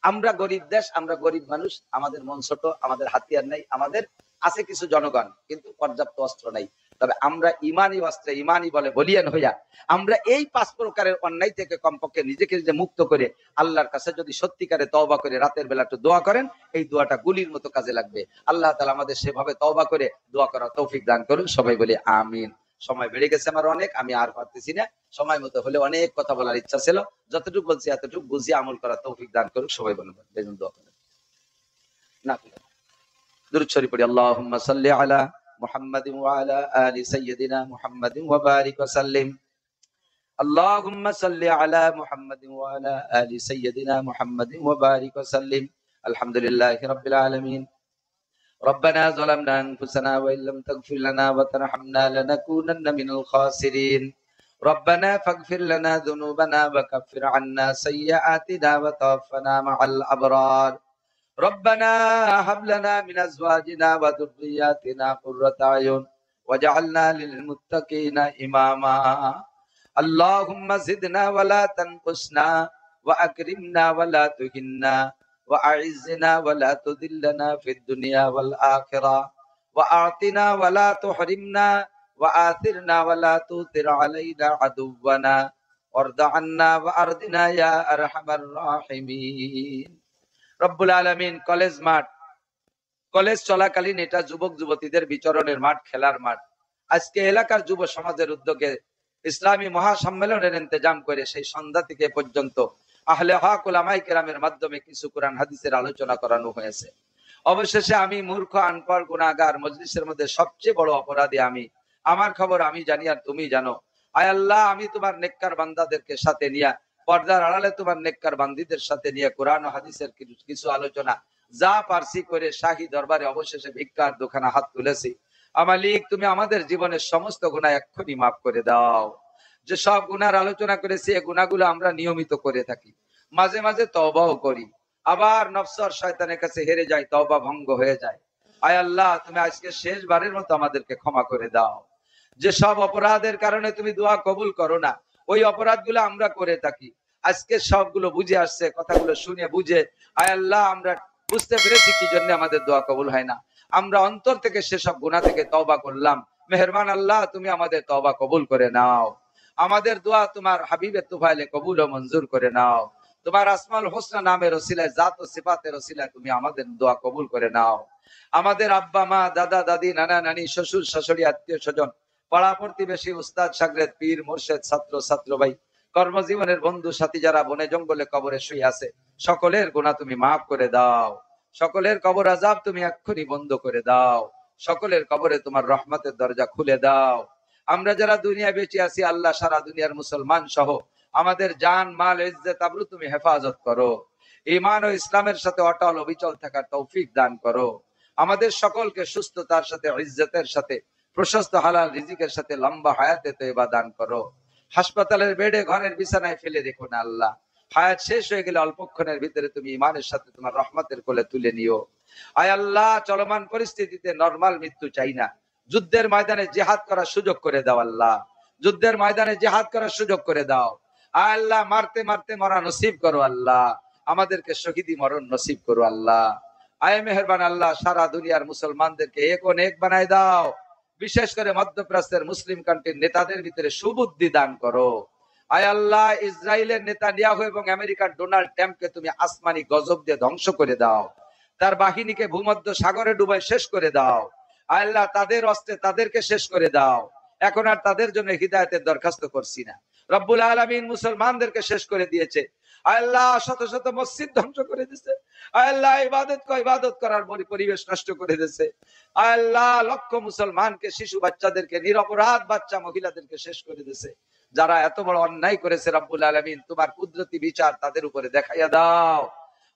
আমরা গরিব দেশ, আমরা গরিব মানুষ, আমাদের মন ছোট, আমাদের হাতিয়ার নাই, আমাদের আছে কিছু জনগণ, কিন্তু পর্যাপ্ত অস্ত্র নাই। তবে আমরা ইমানি অস্ত্রে, ইমানি বলে বলিয়ান হইয়া আমরা এই 5 প্রকারের অন্যায় থেকে কমপক্ষে নিজেকে নিজে মুক্ত করে আল্লাহর কাছে যদি সত্যিকারে তওবা করে রাতের বেলা একটু দোয়া করেন, এই দোয়াটা গুলির মতো কাজে লাগবে। আল্লাহ তাআলা আমাদের সেভাবে তওবা করে দোয়া করার তৌফিক দান করুন। সবাই বলি আমিন। সময় বেড়ে গেছে আমার অনেক, আমি আর পারতেছি না। সময় মতো হলে অনেক কথা বলার ইচ্ছা ছিল, যতটুকু বলছি এতটুকু বুঝিয়ে আমল করার তৌফিক দান করুন। সবাই বলুন দোয়া করেন না। দুরূদ শরীফ পড়ি। আল্লাহুম্মা সাল্লি আলা মুহাম্মাদিন ওয়া আলা আলি সাইয়্যিদিনা মুহাম্মাদিন ওয়া বারিক ওয়া সাল্লিম। আল্লাহুম্মা সাল্লি আলা মুহাম্মাদিন ওয়া আলা আলি সাইয়্যিদিনা মুহাম্মাদিন ওয়া বারিক ওয়া সাল্লিম। আলহামদুলিল্লাহি রাব্বিল আলামিন। ربنا ظلمنا أنفسنا وإن لم تغفر لنا وترحمنا لنكونن من الخاسرين. ربنا فاغفر لنا ذنوبنا وكفر عنا سيئاتنا وتوفنا مع الأبرار. ربنا هب لنا من أزواجنا وذرياتنا قرة أعين واجعلنا للمتقين إماما. اللهم زدنا ولا تنقصنا وأكرمنا ولا تهنا وأعزنا ولا تذلنا في الدنيا والآخرة وأعطنا ولا تحرمنا وآثرنا ولا تؤثر علينا عدونا وارض عنا وأرضنا يا أرحم الراحمين. রব্বুল আলামিন কলেজ মাঠ, কলেজ চলাকালীন এটা যুবক যুবতীদের বিচরণের মাঠ, খেলার মাঠ। আজকে এলাকার যুব সমাজের উদ্যোগে ইসলামী মহাসম্মেলনের ইন্তজাম করে সেই সন্ধ্যা থেকে পর্যন্ত আহলে হক উলামায়ে কেরামের মাধ্যমে কিছু কোরআন হাদিসের আলোচনা করানো হয়েছে। অবশেষে আমি মূর্খ, আনপড়, গুনাহগার, মজলিসের মধ্যে সবচেয়ে বড় অপরাধী আমি। আমার খবর আমি জানি আর তুমি জানো। আয় আল্লাহ, আমি তোমার নেককার বান্দাদেরকে সাথে নিয়ে, পর্দার আড়ালে তোমার নেককার বান্দীদের সাথে নিয়ে কোরআন ও হাদিসের কিছু আলোচনা যা পারছি করে শাহী দরবারে অবশেষে ভিক্ষার দোকানে হাত তুলেছি। মালিক, তুমি আমাদের জীবনের সমস্ত গুনাহ এক্ষুনি মাফ করে দাও। যে সব গুনার আলোচনা করেছি, এই গুনাহগুলো আমরা নিয়মিত করে থাকি, মাঝে মাঝে তওবাও করি, আবার নফস আর শয়তানের কাছে হেরে যাই, তওবা ভঙ্গ হয়ে যায়। আয় আল্লাহ, তুমি আজকে শেষবারের মতো আমাদেরকে ক্ষমা করে দাও। যে সব অপরাধের কারণে তুমি দোয়া কবুল করো না, ওই অপরাধগুলো আমরা করে থাকি। আজকে সবগুলো বুঝে আসছে, কথাগুলো শুনে বুঝে আয় আল্লাহ আমরা বুঝতে পেরেছি কি জন্য আমাদের দোয়া কবুল হয় না। আমরা অন্তর থেকে সেসব গুনাহ থেকে তওবা করলাম। মেহেরবান আল্লাহ, তুমি আমাদের তওবা কবুল করে নাও। আমাদের দোয়া তোমার হাবিবের তুফাইলে কবুল ও মঞ্জুর করে নাও। তোমার আসমাউল হোসনা নামের ওসিলায়, জাত ও সিফাতের ওসিলায় তুমি আমাদের দোয়া কবুল করে নাও। আমাদের আব্বা মা, দাদা দাদি, নানা নানি, শ্বশুর শাশুড়ি, আত্মীয় স্বজন, পাড়া প্রতিবেশী, উস্তাদ শাগরেদ, পীর মুর্শিদ, ছাত্র ছাত্র ভাই, কর্মজীবনের বন্ধু সাথী যারা বনে জঙ্গলে কবরে শুয়ে আছে, সকলের গুনাহ তুমি মাফ করে দাও। সকলের কবর আযাব তুমি এক্ষুনি বন্ধ করে দাও। সকলের কবরে তোমার রহমতের দরজা খুলে দাও। আমরা যারা দুনিয়া বেঁচে আছি, আল্লাহ সারা দুনিয়ার মুসলমান সহ আমাদের জান মাল ইজ্জত আবরু তুমি হেফাজত করো। ঈমান ও ইসলামের সাথে অটল অবিচল থাকার তৌফিক দান করো। আমাদের সকলকে সুস্থতার সাথে, ইজ্জতের সাথে, প্রশস্ত হালাল রিজিকের সাথে লম্বা হায়াতে তয়বা দান করো। হাসপাতালের বেডে, ঘরের বিছানায় ফেলে রেখো না আল্লাহ। হায়াত শেষ হয়ে গেলে অল্পক্ষণের ভিতরে তুমি ঈমানের সাথে তোমার রহমতের কোলে তুলে নিও। আয় আল্লাহ, চলমান পরিস্থিতিতে নরমাল মৃত্যু চাই না, যুদ্ধের ময়দানে জিহাদ করার সুযোগ করে দাও আল্লাহ। যুদ্ধের ময়দানে জিহাদ করার সুযোগ করে দাও। আয় আল্লাহ, মারতে মারতে মরা নসিব করো আল্লাহ। আমাদেরকে শহীদি মরণ নসিব করো আল্লাহ। আয় মেহেরবান আল্লাহ, সারা দুনিয়ার মুসলমানদেরকে এক ও নেক বানায় দাও। বিশেষ করে মধ্যপ্রাচ্যের মুসলিম কান্ট্রির নেতাদের ভিতরে সুবুদ্ধি দান করো। আয় আল্লাহ, ইসরায়েলের নেতানিয়াহু এবং আমেরিকার ডোনাল্ড ট্রাম্পকে তুমি আসমানি গজব দিয়ে ধ্বংস করে দাও। তার বাহিনীকে ভূমধ্য সাগরে ডুবাই শেষ করে দাও। আল্লাহ তাদের অস্ত্রে তাদেরকে শেষ করে দাও। এখন আর তাদের জন্য হিদায়াতের দরখাস্ত করছি না। রব্বুল আলামিন মুসলমানদেরকে শেষ করে দিয়েছে। আল্লাহ শত শত মসজিদ ধ্বংস করে দিয়েছে। আল্লাহ ইবাদত করার পরিবেশ নষ্ট করে দিয়েছে। আল্লাহ লক্ষ মুসলমানকে, শিশু বাচ্চাদেরকে, নিরপরাধ বাচ্চা মহিলাদেরকে শেষ করে দিয়েছে। যারা এত বড় অন্যায় করেছে রব্বুল আলামিন তোমার কুদরতি বিচার তাদের উপরে দেখাইয়া দাও।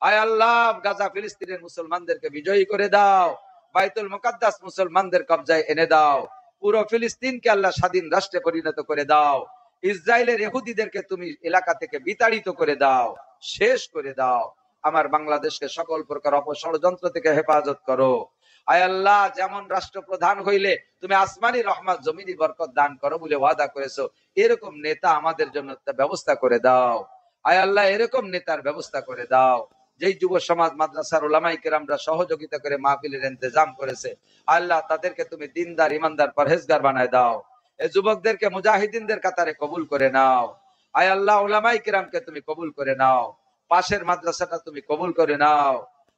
আয় আল্লাহ গাজা ফিলিস্তিনের মুসলমানদেরকে বিজয়ী করে দাও। বাইতুল মুকাদ্দাস মুসলমানদের কবজায় এনে দাও। পুরো ফিলিস্তিনকে আল্লাহ স্বাধীন রাষ্ট্রে পরিণত করে দাও। ইসরায়েলের ইহুদিদেরকে তুমি এলাকা থেকে বিতাড়িত করে দাও, শেষ করে দাও। আমার বাংলাদেশকে সকল প্রকার অপষড়যন্ত্র থেকে হেফাজত করো। আয় আল্লাহ যেমন রাষ্ট্রপ্রধান হইলে তুমি আসমানি রহমত জমিনি বরকত দান করো বলে ওয়াদা করেছো, এরকম নেতা আমাদের জন্য ব্যবস্থা করে দাও। আয় আল্লাহ এরকম নেতার ব্যবস্থা করে দাও। যেই যুব সমাজ মাদ্রাসার উলামায়ে কেরামরা সহযোগিতা করে মাহফিলের ইন্তজাম করেছে, আল্লাহ তাদেরকে তুমি দিনদার, ইমানদার, পরহেজগার বানায় দাও। এই যুবকদেরকে মুজাহিদিনদের কাতারে কবুল করে নাও। আয় আল্লাহ উলামায়ে কেরামকে তুমি কবুল করে নাও। পাশের মাদ্রাসাটা তুমি কবুল করে নাও।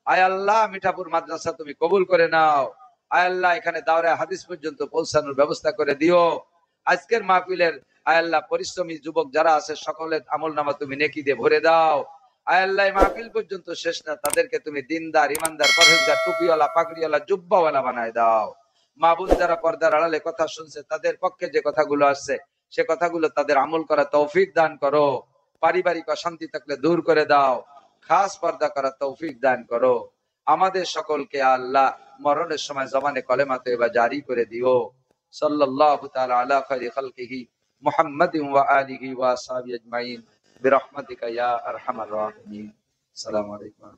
আয় আল্লাহ মিঠাপুর মাদ্রাসা তুমি কবুল করে নাও। আয় আল্লাহ এখানে দাওরা হাদিস পর্যন্ত পৌঁছানোর ব্যবস্থা করে দিও। আজকের মাহফিলের আয় আল্লাহ পরিশ্রমী যুবক যারা আছে সকলের আমলনামা তুমি নেকি দিয়ে ভরে দাও। আয় আল্লাহ মাহফিল পর্যন্ত শেষ না, তাদেরকে তুমি দিনদার, ইমানদার, পরহেজগার, টুপিওয়ালা, পাগড়িওয়ালা, জুব্বাওয়ালা বানায় দাও। মা বোন যারা পর্দার আড়ালে কথা শুনছে তাদের পক্ষে যে কথাগুলো আসছে সে কথাগুলো তাদের আমল করা তৌফিক দান করো। পারিবারিক অশান্তি থাকলে দূর করে দাও। খাস পর্দা করা তৌফিক দান করো। আমাদের সকলকে আল্লাহ মরণের সময় জবানে কলেমা তয়বা জারি করে দিও। সাল্লাল্লাহু তাআলা আলা খায়রি খালকিহি মুহাম্মাদিন ওয়া আলিহি ওয়া আসহাবিহি আজমাইন বিরহমাতিকা ইয়া আরহামার রাহিমিন। আসসালামু আলাইকুম।